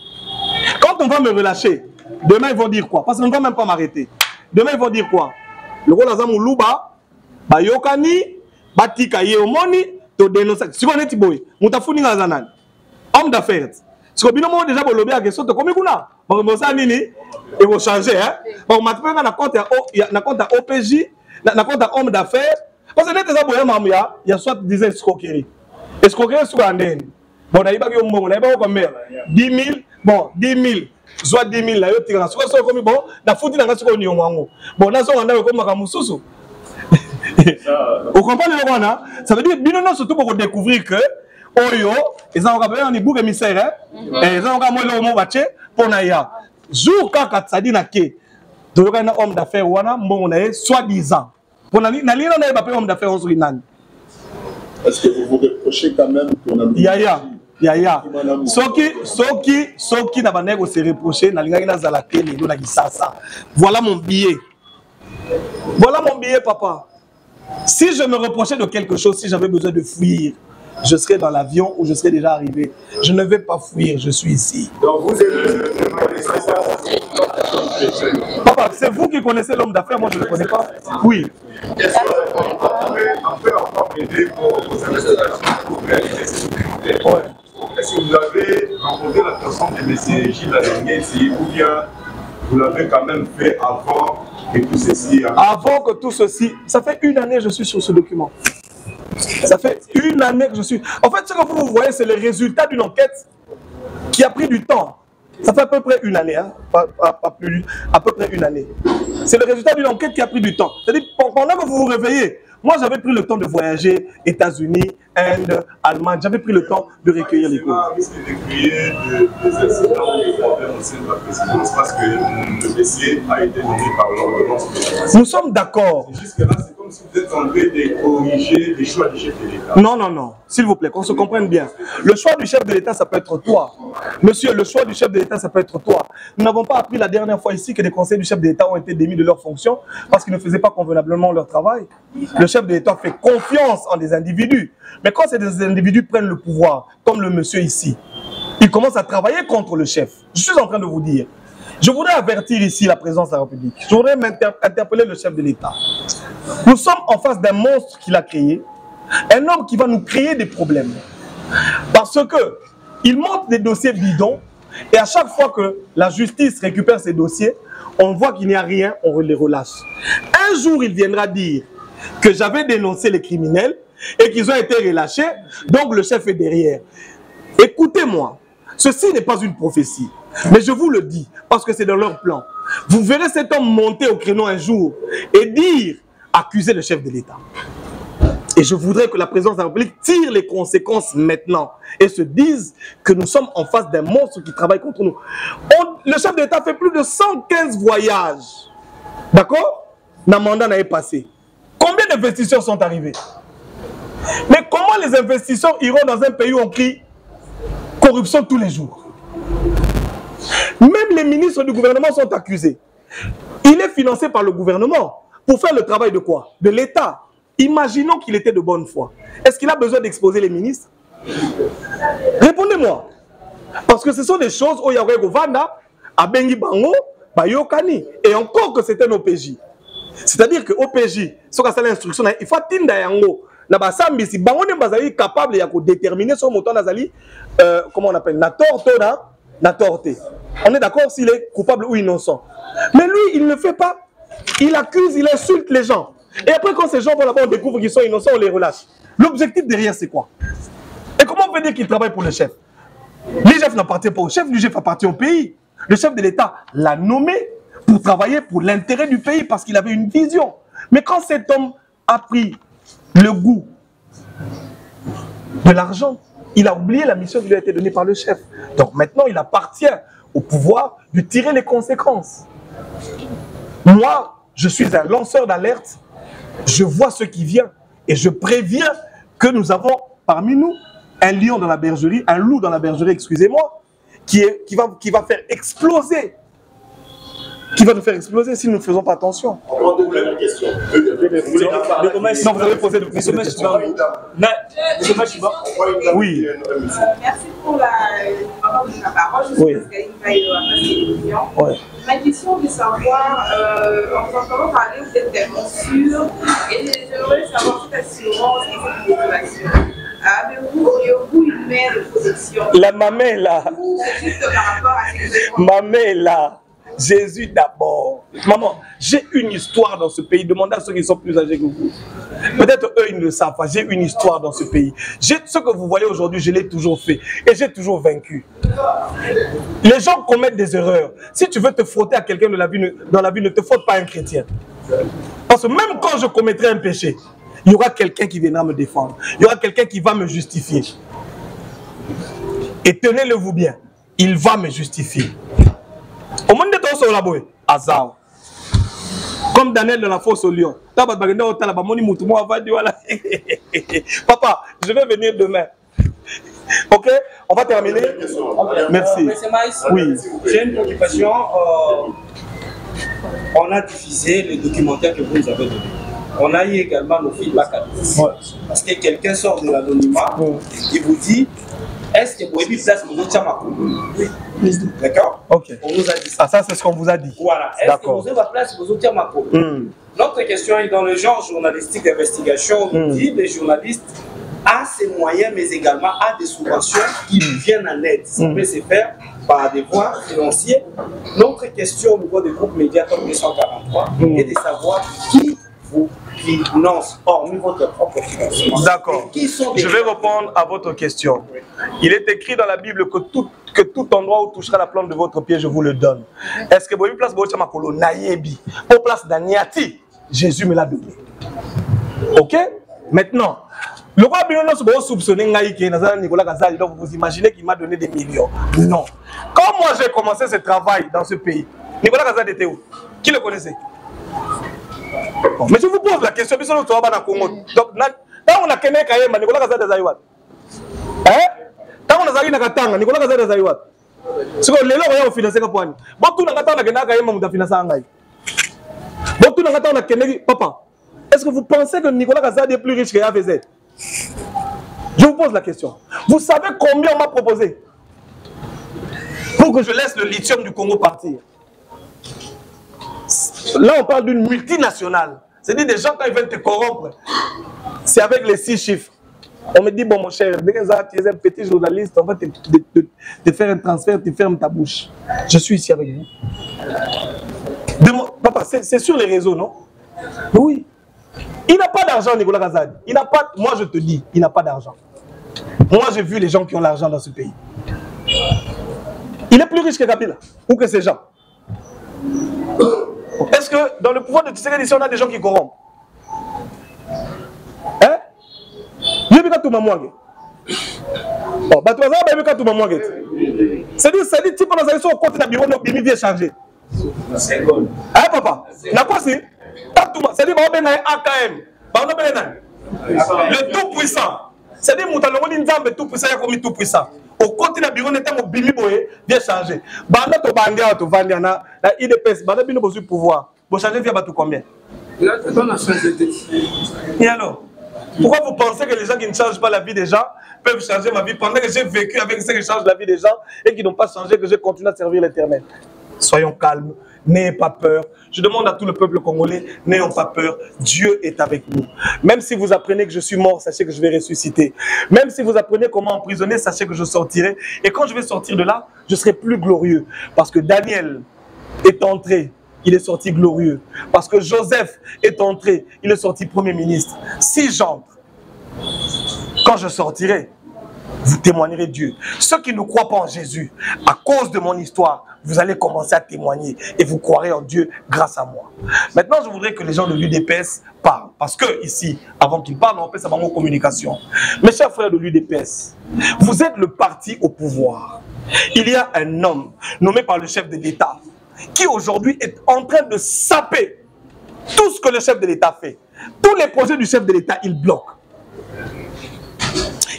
Quand on va me relâcher, demain ils vont dire quoi? Parce qu'on ne va même pas m'arrêter. Demain ils vont dire quoi? Le rôle d'Azamou Louba, Bayokani, Batika Yeomoni, to dénoncer. Si on est Tiboy, Moutafouni Nazanan, homme d'affaires. Si on a déjà le lobby à question, comme il y a, ils vont changer. On m'a fait un compte à OPJ, un compte à homme d'affaires. Parce que il y a soit des escroqueries. Escroqueries sur un den. Bon, on a pas combien? 10 000. Bon, 10 000. Soit 10 000 là, yo tirana. Soit comme bon, na fouti na ngasi ko ni wango. Bon, na so nganda ko makamususu. Vous comprenez le roi? Ça veut dire bino non surtout pour découvrir que oyo, ils ont encore un bouc émissaire, et ils ont encore moi le mot baché pour naïa. Jour quand Katsadi na ke, donc un homme d'affaires wana mbongo na soi-disant. Pour na lino na ba homme d'affaires on nan. Est-ce que vous vous reprochez quand même qu'on a Yaya. Soki na banego se reprocher na lingaki na zalake lelo na kisasa. Voilà mon billet. Voilà mon billet, papa. Si je me reprochais de quelque chose, si j'avais besoin de fuir, je serais dans l'avion ou je serais déjà arrivé. Je ne vais pas fuir, je suis ici. Donc vous êtes... Papa, c'est vous qui connaissez l'homme d'affaires, moi je ne le connais pas. Oui. Est-ce qu'on peut encore aider pour vos investigations? Est-ce que vous avez rencontré la personne de M. Gilles Alenguesi ou bien vous l'avez quand même fait avant que tout ceci... Avant que tout ceci... Ça fait 1 année que je suis sur ce document. Ça fait 1 année que je suis... En fait, ce que vous voyez, c'est le résultat d'une enquête qui a pris du temps. Ça fait à peu près 1 année, hein? À peu près 1 année. C'est le résultat d'une enquête qui a pris du temps. C'est-à-dire, pendant que vous vous réveillez, moi j'avais pris le temps de voyager, États-Unis, Inde, Allemagne, j'avais pris le temps de recueillir les cours. Est-ce que vous recueillir des incidents ou des problèmes au sein de la présidence parce que le dossier a été donné par l'ordonnance? Nous sommes d'accord. Jusque-là, c'est comme si vous êtes en train de corriger les choix du chef de l'État. Non, non, non. S'il vous plaît, qu'on se comprenne bien. Le choix du chef de l'État, ça peut être toi. Monsieur, le choix du chef de l'État, ça peut être toi. Nous n'avons pas appris la dernière fois ici que des conseillers du chef de l'État ont été démis de leurs fonctions parce qu'ils ne faisaient pas convenablement leur travail. Le chef de l'État fait confiance en des individus. Mais quand ces individus prennent le pouvoir, comme le monsieur ici, il commence à travailler contre le chef. Je suis en train de vous dire, je voudrais avertir ici la présidence de la République. Je voudrais interpeller le chef de l'État. Nous sommes en face d'un monstre qu'il a créé, un homme qui va nous créer des problèmes. Parce que il monte des dossiers bidons et à chaque fois que la justice récupère ces dossiers, on voit qu'il n'y a rien, on les relâche. Un jour, il viendra dire que j'avais dénoncé les criminels et qu'ils ont été relâchés, donc le chef est derrière. Écoutez-moi, ceci n'est pas une prophétie, mais je vous le dis, parce que c'est dans leur plan. Vous verrez cet homme monter au créneau un jour et dire, accuser le chef de l'État. Et je voudrais que la présidence de la République tire les conséquences maintenant et se dise que nous sommes en face d'un monstre qui travaille contre nous. Le chef de l'État fait plus de 115 voyages. D'accord? Le mandat n'a pas passé. Combien d'investisseurs sont arrivés? Mais comment les investisseurs iront dans un pays où on crie corruption tous les jours? Même les ministres du gouvernement sont accusés. Il est financé par le gouvernement pour faire le travail de quoi? De l'État. Imaginons qu'il était de bonne foi. Est-ce qu'il a besoin d'exposer les ministres? Répondez-moi. Parce que ce sont des choses où il y a Govanda, Abengi Bango, Bayokani. Et encore que c'était un OPJ. C'est-à-dire que OPJ, ce qu'on a l'instruction, il faut atteindre Yango. Si Bango n'est pas capable de déterminer son montant d'Azali, comment on appelle, na torte. On est d'accord s'il est coupable ou innocent. Mais lui, il ne fait pas. Il accuse, il insulte les gens. Et après, quand ces gens vont là-bas, on découvre qu'ils sont innocents, on les relâche. L'objectif derrière, c'est quoi? Et comment on peut dire qu'il travaille pour le chef? L'IGF n'appartient pas au chef, l'IGF appartient au pays. Le chef de l'État l'a nommé pour travailler pour l'intérêt du pays parce qu'il avait une vision. Mais quand cet homme a pris le goût de l'argent, il a oublié la mission qui lui a été donnée par le chef. Donc maintenant, il appartient au pouvoir de tirer les conséquences. Moi, je suis un lanceur d'alerte. Je vois ce qui vient et je préviens que nous avons parmi nous un lion dans la bergerie, un loup dans la bergerie, excusez-moi, qui va faire exploser. Qui va nous faire exploser si nous ne faisons pas attention. Encore deux premières questions. Non, vous avez posé de plus de questions. Oui. Merci pour la parole. Je suis télévision. Ma question est de savoir, en entendant parler, vous êtes tellement sûr, et j'aimerais savoir cette assurance et cette motivation. Avez-vous une mère de protection? La maman est là. Juste par rapport à ce que maman est là. Jésus d'abord. Maman, j'ai une histoire dans ce pays. Demandez à ceux qui sont plus âgés que vous. Peut-être eux, ils ne le savent pas. J'ai une histoire dans ce pays. Ce que vous voyez aujourd'hui, je l'ai toujours fait. Et j'ai toujours vaincu. Les gens commettent des erreurs. Si tu veux te frotter à quelqu'un dans la vie, ne te frotte pas à un chrétien. Parce que même quand je commettrai un péché, il y aura quelqu'un qui viendra me défendre. Il y aura quelqu'un qui va me justifier. Et tenez-le-vous bien. Il va me justifier. Au monde de ton sur la boue, Azao. Comme Daniel de la fosse au lion. Papa, je vais venir demain. Ok, on va terminer. Merci. Oui. J'ai une préoccupation. On a diffusé le documentaire que vous nous avez donné. On a eu également nos feedbacks à nous. Parce que quelqu'un sort de l'anonymat et vous dit, est-ce que vous avez place pour nous? D'accord? Ok. On nous a dit ça. Ah, ça, c'est ce qu'on vous a dit. Voilà. Est-ce que vous avez la place pour nous? Notre question est dans le genre journalistique d'investigation. On dit les journalistes ont ces moyens, mais également ont des subventions qui viennent en aide. Ça peut se faire par des voies financières. Notre question au niveau du groupe Média Top 243 est de savoir qui vous finance, hormis votre propre financement. D'accord. Je vais répondre à votre question. Il est écrit dans la Bible que tout endroit où touchera la plante de votre pied, je vous le donne. Est-ce que vous avez place pour Makolo Nayebi, pour place d'Aniati, Jésus me l'a donné. Ok? Maintenant, le roi Binono se soupçonner Nicolas Gazali, donc vous imaginez qu'il m'a donné des millions. Non. Quand moi j'ai commencé ce travail dans ce pays, Nicolas Gazali était où? Qui le connaissait? Bon, mais je vous pose la question, donc, quand on a Kenya Kayema, Nicolas Gazali des Aïwat. Hein? Quand on a Zali Nakatanga, Nicolas Gazali des Aïwat. Ce que les gens ont financé Kapouani. Bon, tout le monde a Kenya Kayema, on a financé Angaï. Bon, tout le monde a Kenya. Papa, est-ce que vous pensez que Nicolas Gazali est plus riche que AVZ? Je vous pose la question. Vous savez combien on m'a proposé? pour que je laisse le lithium du Congo partir. Là, on parle d'une multinationale. C'est-à-dire des gens, quand ils veulent te corrompre, c'est avec les 6 chiffres. On me dit, bon, mon cher, dès que tu es un petit journaliste, on va te faire un transfert, tu fermes ta bouche. Je suis ici avec vous. Papa, c'est sur les réseaux, non? Oui. Il n'a pas d'argent, Nicolas Kazadi. Il n'a pas, moi, je te dis, il n'a pas d'argent. Moi, j'ai vu les gens qui ont l'argent dans ce pays. Il est plus riche que Kabila ou que ces gens. Est-ce que dans le pouvoir de Tshisekedi, ici, on a des gens qui corrompent? Hein? C'est-à-dire, tu peux nous aller sur le compte de bureau, nous vient changer. Hein, papa? La quoi c'est? C'est-à-dire, on a un AKM. Le tout puissant. C'est-à-dire, on a un tout puissant, il y a commis tout puissant. Au côté de la bureau, on a un bimi boye, vient changer. Banda to bandia to vandia na IDPS, banda bino besoin pouvoir. Vous changez via bateau combien? Et alors? Pourquoi vous pensez que les gens qui ne changent pas la vie des gens peuvent changer ma vie pendant que j'ai vécu avec ceux qui changent la vie des gens et qui n'ont pas changé, que je continue à servir l'Éternel? Soyons calmes, n'ayez pas peur. Je demande à tout le peuple congolais, n'ayons pas peur. Dieu est avec nous. Même si vous apprenez que je suis mort, sachez que je vais ressusciter. Même si vous apprenez comment emprisonner, sachez que je sortirai. Et quand je vais sortir de là, je serai plus glorieux. Parce que Daniel est entré, il est sorti glorieux. Parce que Joseph est entré, il est sorti Premier ministre. Si j'entre, quand je sortirai, vous témoignerez Dieu. Ceux qui ne croient pas en Jésus, à cause de mon histoire, vous allez commencer à témoigner et vous croirez en Dieu grâce à moi. Maintenant, je voudrais que les gens de l'UDPS parlent. Parce que ici, avant qu'ils parlent, on fait ça en communication. Mes chers frères de l'UDPS, vous êtes le parti au pouvoir. Il y a un homme nommé par le chef de l'État qui aujourd'hui est en train de saper tout ce que le chef de l'État fait. Tous les projets du chef de l'État, il bloque.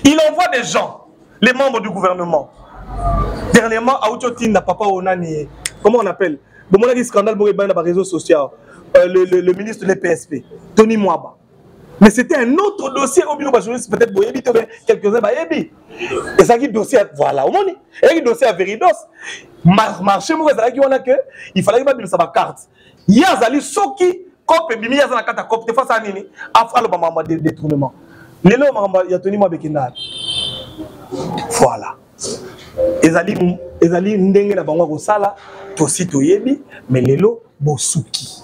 Il envoie des gens, les membres du gouvernement. Dernièrement, Aouchotin n'a pas Onani, comment on appelle? Bon, on a dit scandale dans les réseaux sociaux. Le ministre de l'EPSP, Tony Mwaba. Mais c'était un autre dossier au bureau peut-être quelques-uns. Et ça qui dossier, voilà, au monde. Et dossier à Veridos. Marché, il fallait que ça carte. Il y a Zali Soki, Cop et Bimi, il y a la carte à Cop, des fois ça a nini, après le moment de détournement. Les lots, il y a Tony Mwaba. Voilà. Ezali ndenge na bango ko sala to sito yebi mais lelo bosuki.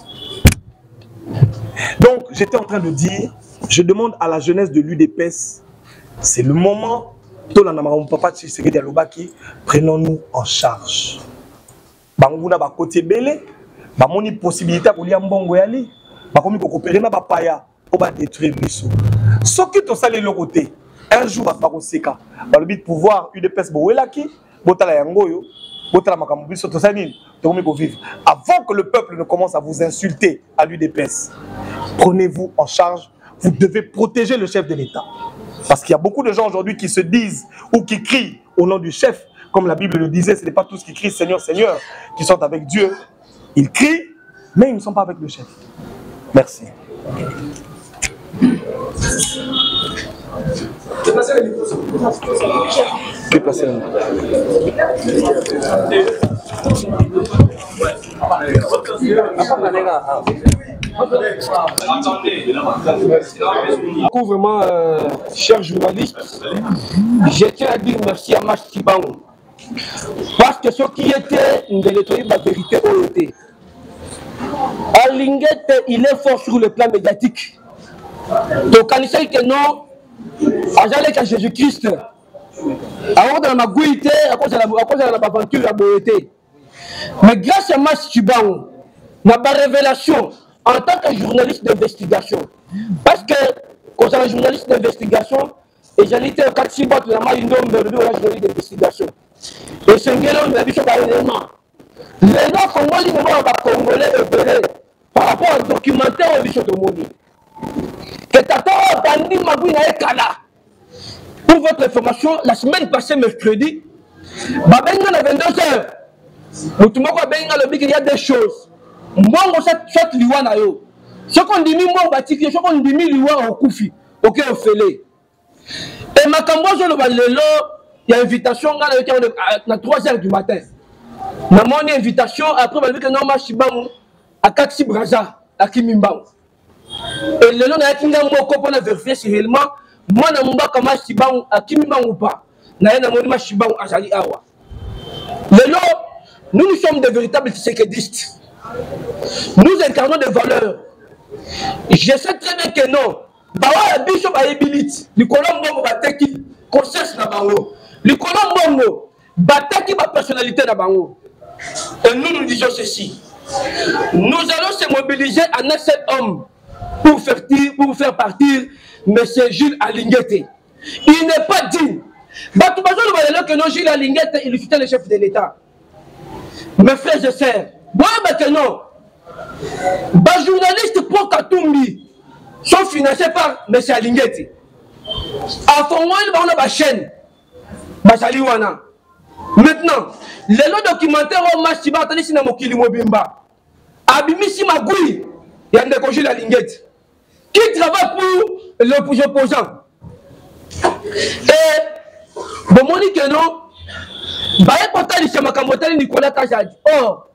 Donc j'étais en train de dire, je demande à la jeunesse de l'UDPS, c'est le moment to na mama papa Tshisekedi alobaki, prenons-nous en charge. Banguna ba côté belé, ba moni possibilité ko lia mbongo yali, ba komi ko coopérer na ba paya, o ba détruire biso. Soki to sala le côté. Un jour, à Baroseka, dans le but de pouvoir, UDPS Bowelaki, Botala Yangoyo, Botala Makamubiso, Tosanine, vivre. Avant que le peuple ne commence à vous insulter à l'UDPS, prenez-vous en charge. Vous devez protéger le chef de l'État. Parce qu'il y a beaucoup de gens aujourd'hui qui se disent ou qui crient au nom du chef. Comme la Bible le disait, ce n'est pas tous qui crient Seigneur, Seigneur, qui sont avec Dieu. Ils crient, mais ils ne sont pas avec le chef. Merci. Déplacez le micro. Déplacez le micro. Vraiment, chers journalistes, je tiens à dire merci à Max Tibango. Parce que ce qui était de nettoyer la vérité au été. À Linguette, il est fort sur le plan médiatique. Donc, quand il sait que non, à Jésus-Christ, avant de la guité, à cause de l'aventure, la beauté. Mais grâce à Max Tibango, n'a pas révélation en tant que journaliste d'investigation. Parce que, quand on est journaliste d'investigation, et j'ai été au 4 boîtes de la main, une journaliste d'investigation. Et ce que l'on a vu sur l'élément. Les gens congolais opérés par rapport au documentaire au Bichot de Moni. Que Tata Bandi Magui na Ekala. Pour votre information, la semaine passée, mercredi, Babenga à 22h. Il y a des choses. Moi, cette liwa na yo. Ce qu'on dit, moi, batikli, ce qu'on dit, liwa au koufi. Ok, au félé. Et ma cambo, je le vois, il y a invitation à 3h du matin. na mon invitation après ba que non Machibangu à Kaxi Braza à Kimimbangu et le nom na kinga moko pour vérifier si réellement moi na mbaka Machibangu à Kimimbangu ou pas na na mon Machibangu azali awa le nous sommes des véritables séquedistes. Nous incarnons des valeurs. Je sais très bien que non. Bawa bishop a ability. Le colombo bateki conscience na bango. Le colombo bateki ba personnalité na bango. Et nous disons ceci. Nous allons se mobiliser en un seul homme pour faire partir M. Jules Alinguete. Il n'est pas digne. Que non, Jules Alinguete, il soutient le chef de l'État. Mes frères et sœurs, que non. Les journalistes pour Katumbi sont financés par M. Alinguete. À Fongoï, on a une chaîne. Maintenant, les documentaires au Machiba, c'est un Mokili Mobimba. Abimisi Magoui, il y a un décongé Alinguete. Qui travaille pour l'opposant. Et, bon, on dit que non. Nicolas Kajadi. Or,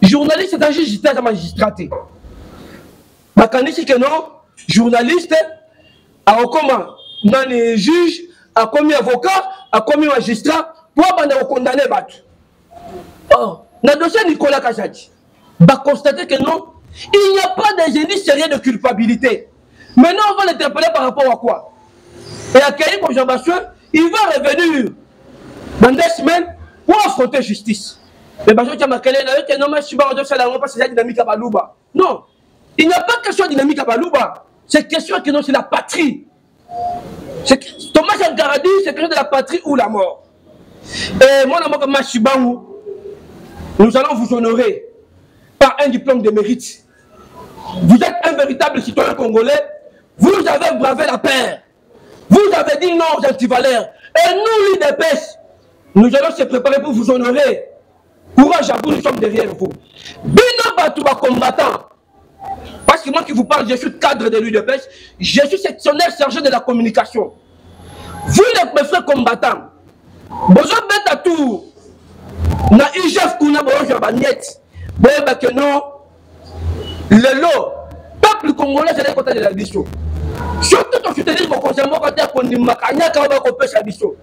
journaliste c'est un juge, c'est un magistrat. Que non, journaliste, a comment dans les juges, a commis avocat, a commis magistrat pour condamner Batu. Or, dans le dossier Nicolas Kajadi, va constater que non, il n'y a pas de génie sérieux de culpabilité. Maintenant, on va l'interpeller par rapport à quoi? Et à quel conservation, il va revenir dans 2 semaines pour affronter justice. Mais non, il n'y a pas question de dynamique à Balouba. C'est question que non, c'est la patrie. Thomas Algaradi, c'est question de la patrie ou la mort. Et moi, nous allons vous honorer par un diplôme de mérite. Vous êtes un véritable citoyen congolais. Vous avez bravé la paix. Vous avez dit non aux antivaleurs. Et nous, l'IDPS, nous allons se préparer pour vous honorer. Courage à vous, nous sommes derrière vous. Bino Batouba combattant. Parce que moi qui vous parle, je suis cadre de l'UDPS, je suis sectionnaire chargé de la communication. Vous, les frères combattants, vous êtes à tout. Na IGF kuna bojo bagnet. Boba que non. Le lot, peuple congolais, c'est le côté de la mission. Surtout quand je te dis que je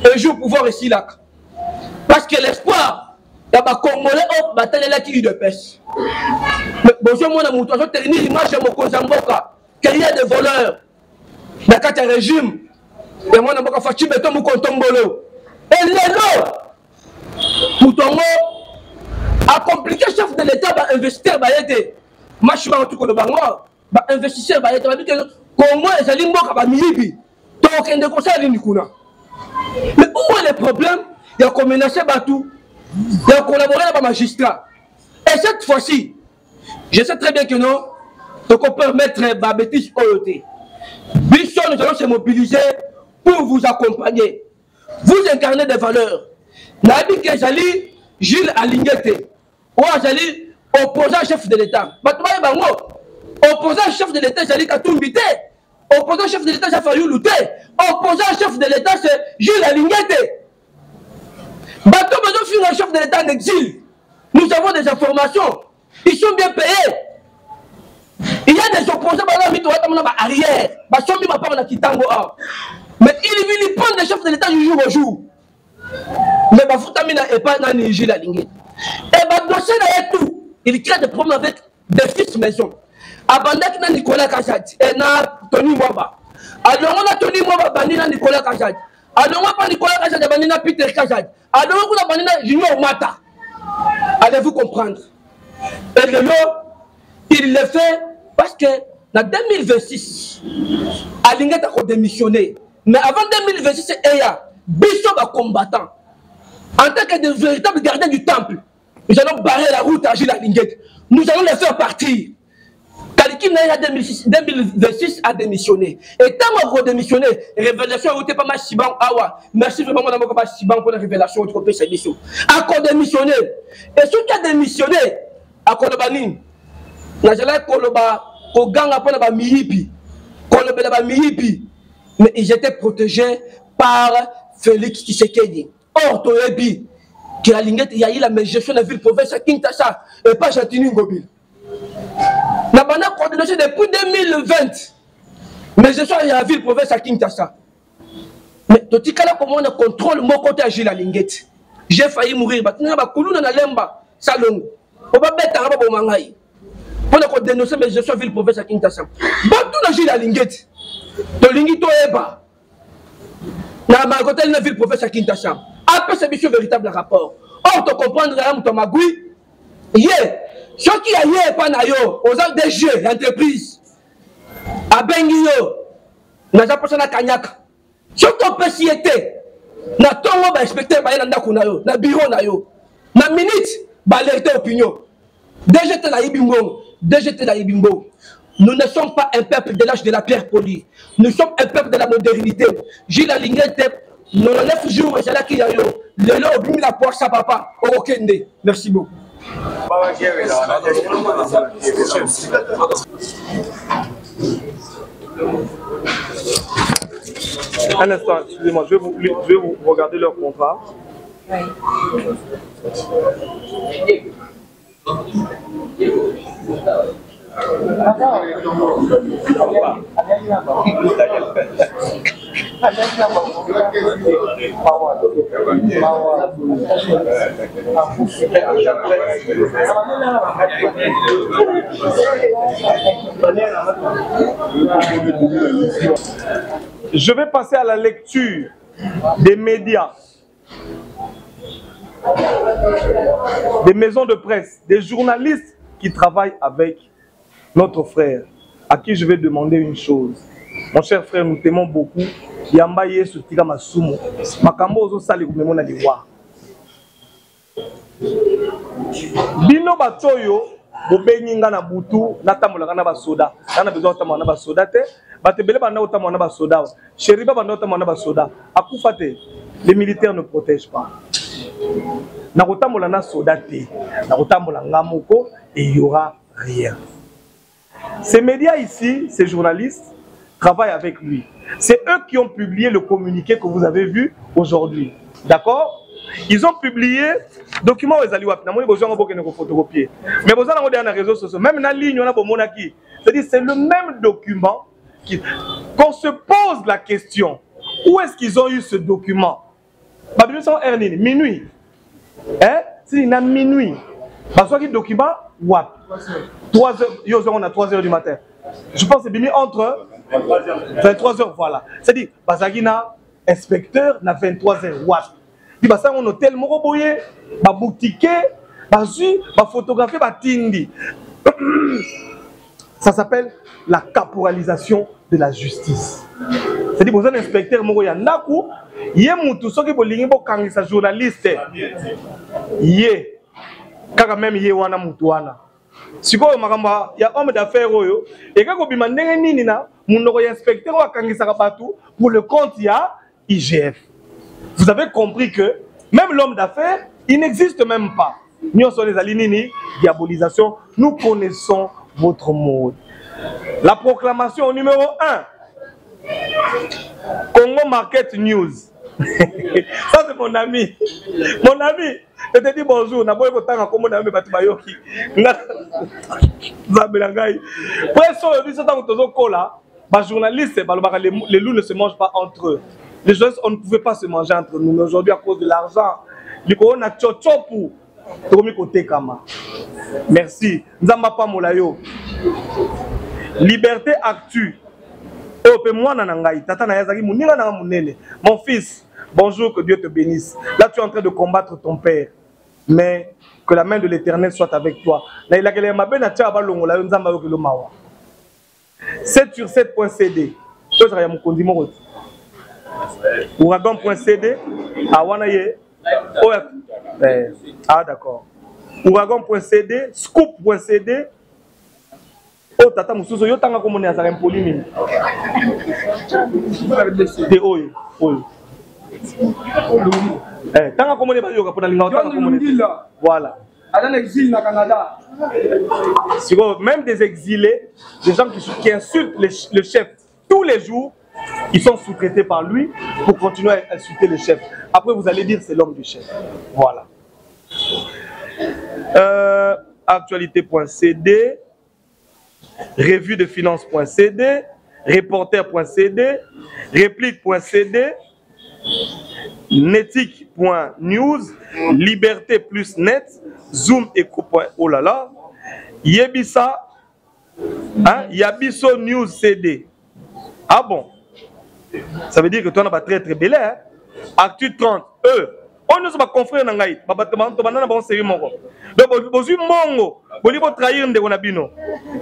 un jour pouvoir ici là. Parce que l'espoir, il y a des Congolais qui bataillent là qui de pêche. Bonjour, mon amour, je te dis l'image de mon Kozamboka, qu'il y a des voleurs. Dans le régime, et mon amour, il faut que mon contombolo. Et les lots, pour ton mot, a compliqué le chef de l'État va investir, va aider. Moi, je suis en tout cas le bangoir, va investir, va aider. Comment les animaux qui ont mis donc il mais où est le problème? Il y a comménacé Batou, il y a collaboré avec le magistrat. Et cette fois-ci, je sais très bien que non, donc on peut mettre Babétis OET. Bichon, nous allons se mobiliser pour vous accompagner. Vous incarnez des valeurs. Nabi Kezali, Jules Alinguete, ou Azali, opposant chef de l'État. Opposant chef de l'État, Zali Katumbite. Opposant chef de l'État, c'est Fayou Louté. Opposant chef de l'État, c'est Jules Alinguete. Bateau besoin de finir un chef de l'État en exil. Nous avons des informations. Ils sont bien payés. Il y a des opposants à arrière. Mais ils prennent des chefs de l'État du jour au jour. Mais Bafoutamina n'est pas dans les Jules Alinguete. Et dossier derrière tout, il crée des problèmes avec des fils maison. Abandak na Nicolas Kajadi et na Tony Mwaba. Alors on a Tony Mwaba bandina Nicolas Kajadi. Alors on pas Nicolas Kajadi bandina Peter Kajadi. Alors on a bandina Junior Mata. Allez-vous comprendre? Et le lot, il le fait parce que en 2026, Alinguete a démissionné. Mais avant 2026, c'est Eya, Bishop a combattant. En tant que de véritables gardiens du temple, nous allons barrer la route à Jules Alinguete. Nous allons les faire partir. Kalikim Naya 2026 a démissionné. Et tant qu'on a démissionné, révélation a été pas mal Siban Awa. Merci vraiment mon pas Siban pour la révélation au côté de mission. A qu'on démissionné. Et ceux qui a démissionné, à Kolobanin, Najala Koloba, Koganga Ponaba Mihipi, Kolobelaba Mihipi, mais ils étaient protégés par Félix Tshisekedi. Or, Toyebi, que la Linguette y a eu la gestion de la ville province à Kinshasa et pas Châtini Ngobile. Nous avons coordination depuis 2020. Mais gestion de la ville province à Kinshasa. Mais tout ce cas comment on contrôle mon côté à la Linguette. J'ai failli mourir. Nous avons coulé dans la lemba salon. On va mettre un peu mangaï. Pour nous dénoncer mes gestions de la ville province à Kinshasa. Tout la Linguette. To lingi to eba. Na ma côté la ville province à Kinshasa. Après c'est monsieur véritable rapport. On te comprendre là mon magui. Yeah. Ce qui a hier pas na yo, aux gens des jeux, l'entreprise. A bengi yo. Na za persona kanyaka. Ce qu'on peut s'y était. Na tongo ba inspecteur ba na ndako na yo, na bureau na yo. Na minute ba alerter opinion. DGT la ibimbo, DGT la ibimbo. Nous ne sommes pas un peuple de l'âge de la pierre polie. Nous sommes un peuple de la modernité. J'ai la ligne de 9 jours, c'est là qu'il y a eu. Le lot, au la poire, ça papa. Au Kende. Merci beaucoup. Un instant, excusez-moi, je vais vous regarder leur contrat. Je vais passer à la lecture des médias, des maisons de presse, des journalistes qui travaillent avec notre frère, à qui je vais demander une chose. Mon cher frère, nous t'aimons beaucoup. Yamba Yesu tika masumo. Makambo ozo sali kumemona liwa. Bino batoyo bobengi nga na butu natambola na ba soda. Kana besoin tamona ba soda te. Batebele banda otamona ba soda. Chériba banda otamona ba soda. Akufa te. Les militaires ne protègent pas. Na kotambola na soda te. Na kotambola ngamoko et il y aura rien. Ces médias ici, ces journalistes, travaillent avec lui. C'est eux qui ont publié le communiqué que vous avez vu aujourd'hui. D'accord? Ils ont publié document aux Aliwap. Mais vous avez dans les réseaux sociaux, même dans la ligne, on a monaki. C'est-à-dire c'est le même document qu'on se pose la question. Où est-ce qu'ils ont eu ce document? Minuit. Hein? C'est minuit. Parce que le document, WAP. 3 heures, on a 3 heures du matin. Je pense que c'est bien entre 23 heures, voilà. C'est-à-dire, Bazagina, inspecteur, na 23 heures, WAP. Puis, ça, on a hôtel, Moroboye, ba boutique, ba jus, ba photographie, ba tindi. Ça s'appelle la caporalisation de la justice. C'est-à-dire, vous êtes un inspecteur, Moroya Naku, yé moutou, ce qui est lié, c'est un journaliste. Yé. Kaka même yé wana mutuana. Siko makamba ya homme d'affaires oyo et kako bimandenge nini na munoko ya inspecteur wa kangisaka batu pour le compte ya IGF. Vous avez compris que même l'homme d'affaires, il n'existe même pas. Nous sommes les alinini, diabolisation, nous connaissons votre mode. La proclamation numéro 1. Congo Market News. Ça c'est mon ami. Mon ami. Je te dis bonjour, na boy kotanga komo na me batu bayoki. Zabelangai. Presso yo biso tango tozo kola, ba journaliste balobaka les loups ne se mangent pas entre eux. Les journalistes on ne pouvait pas se manger entre nous, mais aujourd'hui à cause de l'argent, liko na chochopu tokomi kote kama. Merci. Nzamba pa molayo. Liberté Actu. Ope mwana na ngai, tata na yazaki muninga na munene. Mon fils, bonjour, que Dieu te bénisse. Là, tu es en train de combattre ton père. Mais que la main de l'Éternel soit avec toi. 7 sur 7.cd. Ouragan.cd. Ah, d'accord. Ouragan.cd. Scoop.cd. Oh, tata musuzo yo tanga komone azara impoli mini. De oyo, oyo. Tanga komone ba yoka pona linga tanga komone. Voilà. Dans l'exil na Canada. Même des exilés, des gens qui insultent le chef tous les jours, ils sont sous-traités par lui pour continuer à insulter le chef. Après vous allez dire c'est l'homme du chef. Voilà. Actualité.cd, revue de finances.cd, reporter.cd, réplique.cd, netic.news, liberté plus net, zoom eco.oh là là, Yebisa, hein, Yabiso News CD. Ah bon? Ça veut dire que toi, on a très très bel, hein? Actu 30, on ne se pas confrère dans Gaït, on série mongo. Donc, vous mongo, vous trahir de Gonabino,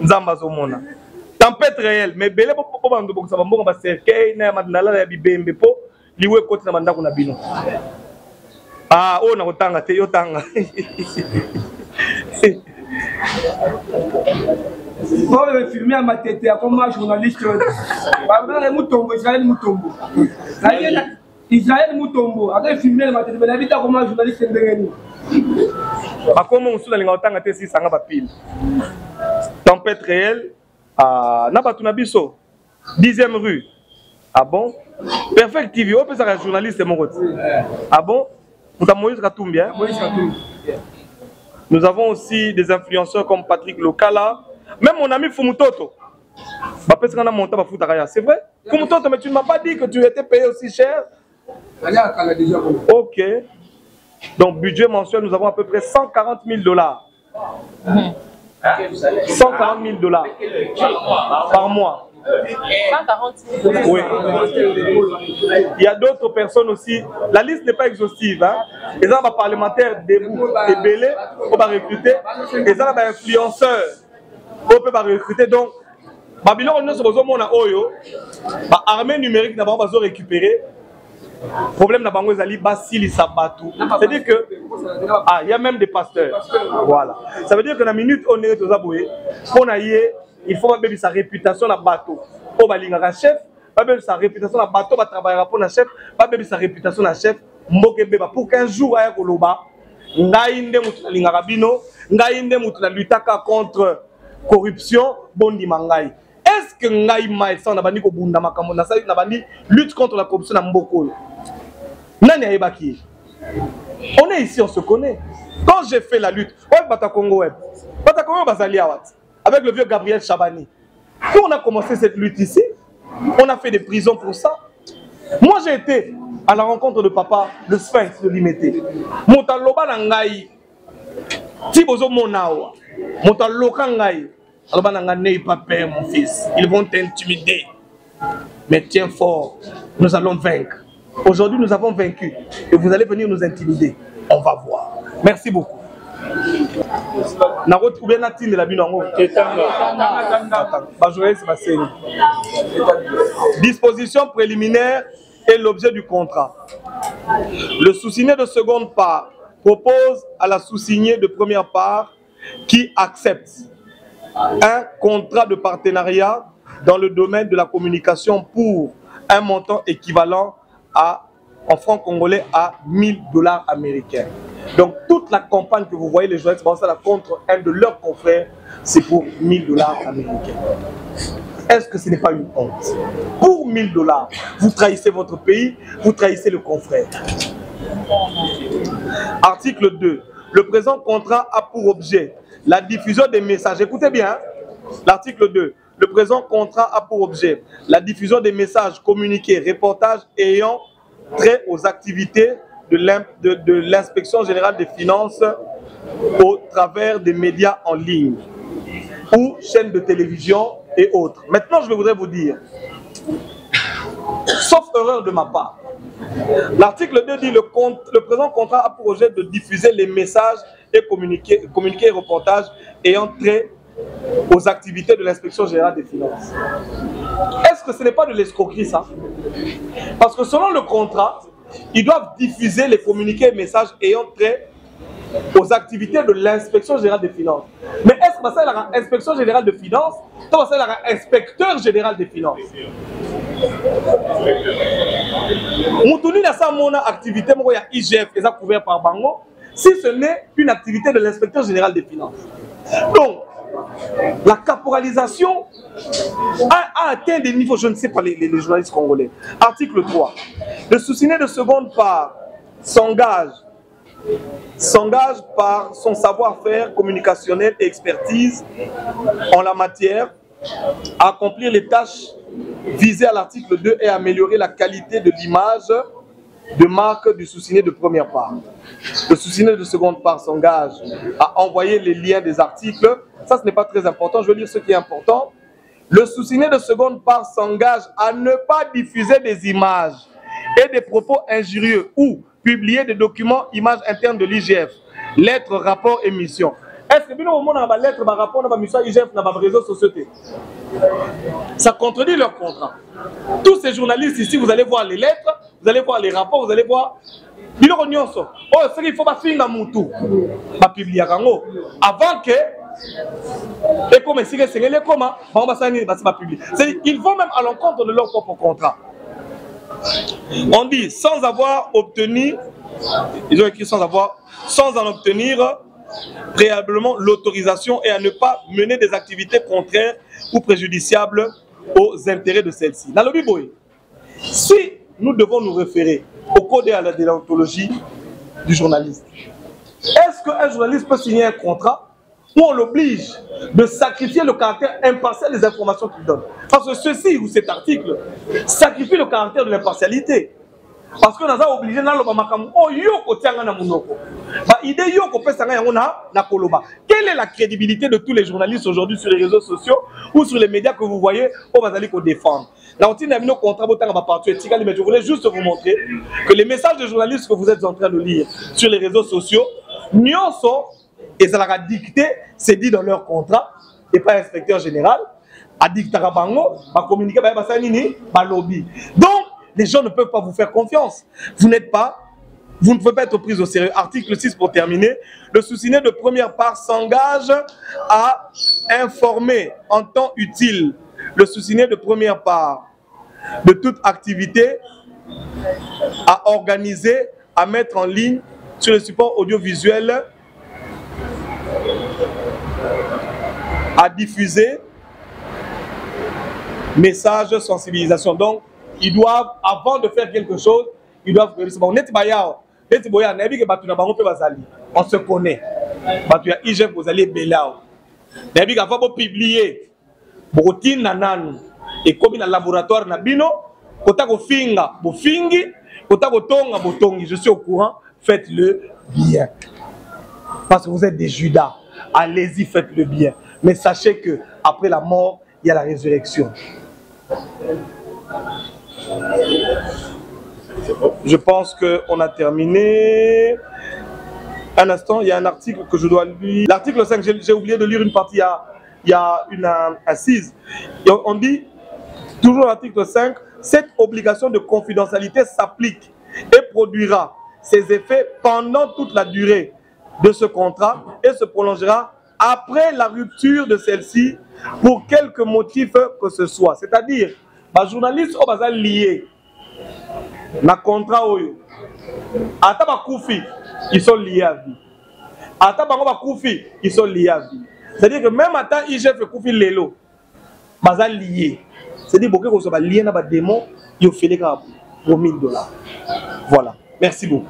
Zamba Zomona. Tempête réelle, mais belé pour ça va mongo, parce que Kayna, Madnala, Bibembe, po, liwe côté na Manda Gonabino. Ah, on a autant à Teyotanga. Bon, le filmer à ma tête, comme un journaliste. Israël Moutombo, avec filmer à ma tête, mais l'habitude comme un journaliste. Comment on se l'a autant à Tessie, ça n'a pas pile. Tempête réelle à Nabatunabiso, 10e rue. Ah bon? Perfect TV, on peut être journaliste, mon route. Ah bon? Nous avons Moïse Katoumbi, hein? Nous avons aussi des influenceurs comme Patrick Lokala, même mon ami Fumutoto. C'est vrai? Fumutoto, mais tu ne m'as pas dit que tu étais payé aussi cher. Ok. Donc, budget mensuel, nous avons à peu près 140 000 $. 140 000 $ par mois. 140 000 $. Oui. Il y a d'autres personnes aussi. La liste n'est pas exhaustive. Hein? Les gens parlementaires debout et belés, on va recruter. Les gens influenceurs, on peut recruter. Donc, Babylone, nous sommes Oyo. L'armée numérique n'a pas besoin de récupérer. Le problème n'a pas besoin d'aller Basili Sabatou. C'est-à-dire que il y a même des pasteurs. Voilà. Ça veut dire que la minute on est aux aboués, il faut avoir sa réputation à bateau. On va lire un chef, pas même sa réputation à bateau, va travailler pour un chef, pas même sa réputation à chef. Pour qu'un jour à Koloba, ngaïnde mutuna lingarabino, ngaïnde mutuna lutaka contre corruption, bondi mangai. Est-ce que ngaï maï ça on a bandi ko bunda makambo na ça na bandi lutte contre la corruption na mboko? Nani aibaki? On est ici, on se connaît. Quand j'ai fait la lutte, Bata Congo Web, Bata Congo Bazali Awat, avec le vieux Gabriel Chabani. Quand on a commencé cette lutte ici, on a fait des prisons pour ça. Moi j'ai été à la rencontre de papa, le Sphinx de Limité. Montaloba Nangaï, Tibozo Monawa, Montaloka Ngai, Aloba Nanga n'aie pas peur mon fils, ils vont t'intimider. Mais tiens fort, nous allons vaincre. Aujourd'hui nous avons vaincu et vous allez venir nous intimider. On va voir. Merci beaucoup. Disposition préliminaire et l'objet du contrat. Le sous-signé de seconde part propose à la sous-signée de première part qui accepte un contrat de partenariat dans le domaine de la communication pour un montant équivalent en francs congolais à 1000 $ américains. Donc toute la campagne que vous voyez les journalistes penser contre un de leurs confrères, c'est pour 1000 $ américains. Est-ce que ce n'est pas une honte? Pour 1000 $, vous trahissez votre pays, vous trahissez le confrère. Article 2. Le présent contrat a pour objet la diffusion des messages. Écoutez bien, l'article 2. Le présent contrat a pour objet la diffusion des messages, communiqués, reportages ayant trait aux activités de l'inspection générale des finances au travers des médias en ligne ou chaînes de télévision et autres. Maintenant, je voudrais vous dire, sauf erreur de ma part, l'article 2 dit le présent contrat a pour objet de diffuser les messages et communiquer et reportages ayant trait aux activités de l'inspection générale des finances. Est-ce que ce n'est pas de l'escroquerie ça? Parce que selon le contrat, ils doivent diffuser les communiqués et messages ayant trait aux activités de l'inspection générale des finances. Mais est-ce que ça c'est l'inspection générale des finances? Ou c'est l'inspecteur général des finances? Moutouni n'a pas mon activité, il y a IGF qui est couvert par Bango, si ce n'est une activité de l'inspecteur général des finances. Donc, la caporalisation a atteint des niveaux, je ne sais pas les journalistes congolais. Article 3. Le sous-signé de seconde part s'engage s'engage par son savoir-faire communicationnel et expertise en la matière à accomplir les tâches visées à l'article 2 et à améliorer la qualité de l'image de marque du sous-signé de première part. Le sous-signé de seconde part s'engage à envoyer les liens des articles. Ça, ce n'est pas très important. Je veux dire ce qui est important. Le sous-signé de seconde part s'engage à ne pas diffuser des images et des propos injurieux ou publier des documents, images internes de l'IGF, lettres, rapports, émissions. Est-ce que bien au moment où on a lettres, rapport, on a mission IGF, on a réseaux sociaux? Ça contredit leur contrat. Tous ces journalistes ici, vous allez voir les lettres, vous allez voir les rapports, vous allez voir. Il faut pas finir à mon tour. Publier avant que. Et comme si c'est les comment, on va publier. Ils vont même à l'encontre de leur propre contrat. On dit sans avoir obtenu, ils ont écrit sans en obtenir préalablement l'autorisation et à ne pas mener des activités contraires ou préjudiciables aux intérêts de celle-ci. Dans le Bible, si nous devons nous référer au code de déontologie du journaliste, est-ce qu'un journaliste peut signer un contrat où on l'oblige de sacrifier le caractère impartial des informations qu'il donne? Parce que ceci ou cet article sacrifie le caractère de l'impartialité. Parce que nous avons obligé de quelle est la crédibilité de tous les journalistes aujourd'hui sur les réseaux sociaux ou sur les médias que vous voyez au Bazali qu'on défendre? Je voulais juste vous montrer que les messages de journalistes que vous êtes en train de lire sur les réseaux sociaux, et ça l'a dicté, c'est dit dans leur contrat, et pas l'inspecteur général, a dicté à Bango, a communiqué à lobby. Donc, les gens ne peuvent pas vous faire confiance. Vous ne pouvez pas être pris au sérieux. Article 6 pour terminer. Le sous-signé de première part s'engage à informer en temps utile le sous-signé de première part de toute activité à organiser, à mettre en ligne sur le support audiovisuel, à diffuser, message, sensibilisation. Donc, ils doivent, avant de faire quelque chose, ils doivent... On se connaît. IGF, vous allez publier. Et comme dans le laboratoire, je suis au courant, faites-le bien. Parce que vous êtes des Judas. Allez-y, faites-le bien. Mais sachez que après la mort, il y a la résurrection. Je pense qu'on a terminé. Un instant, il y a un article que je dois lire. L'article 5, j'ai oublié de lire une partie. Il y a une assise. Et on dit, toujours l'article 5, cette obligation de confidentialité s'applique et produira ses effets pendant toute la durée de ce contrat et se prolongera après la rupture de celle-ci pour quelque motif que ce soit. C'est-à-dire, les journalistes sont liés dans le contrat. Ils sont liés à vie. Ils sont liés à vie. C'est-à-dire que même à IGF et Koufi Lelo, ils sont liés. C'est-à-dire que vous êtes liés à des démons, ils ont fait les gars pour $1000. Voilà. Merci beaucoup.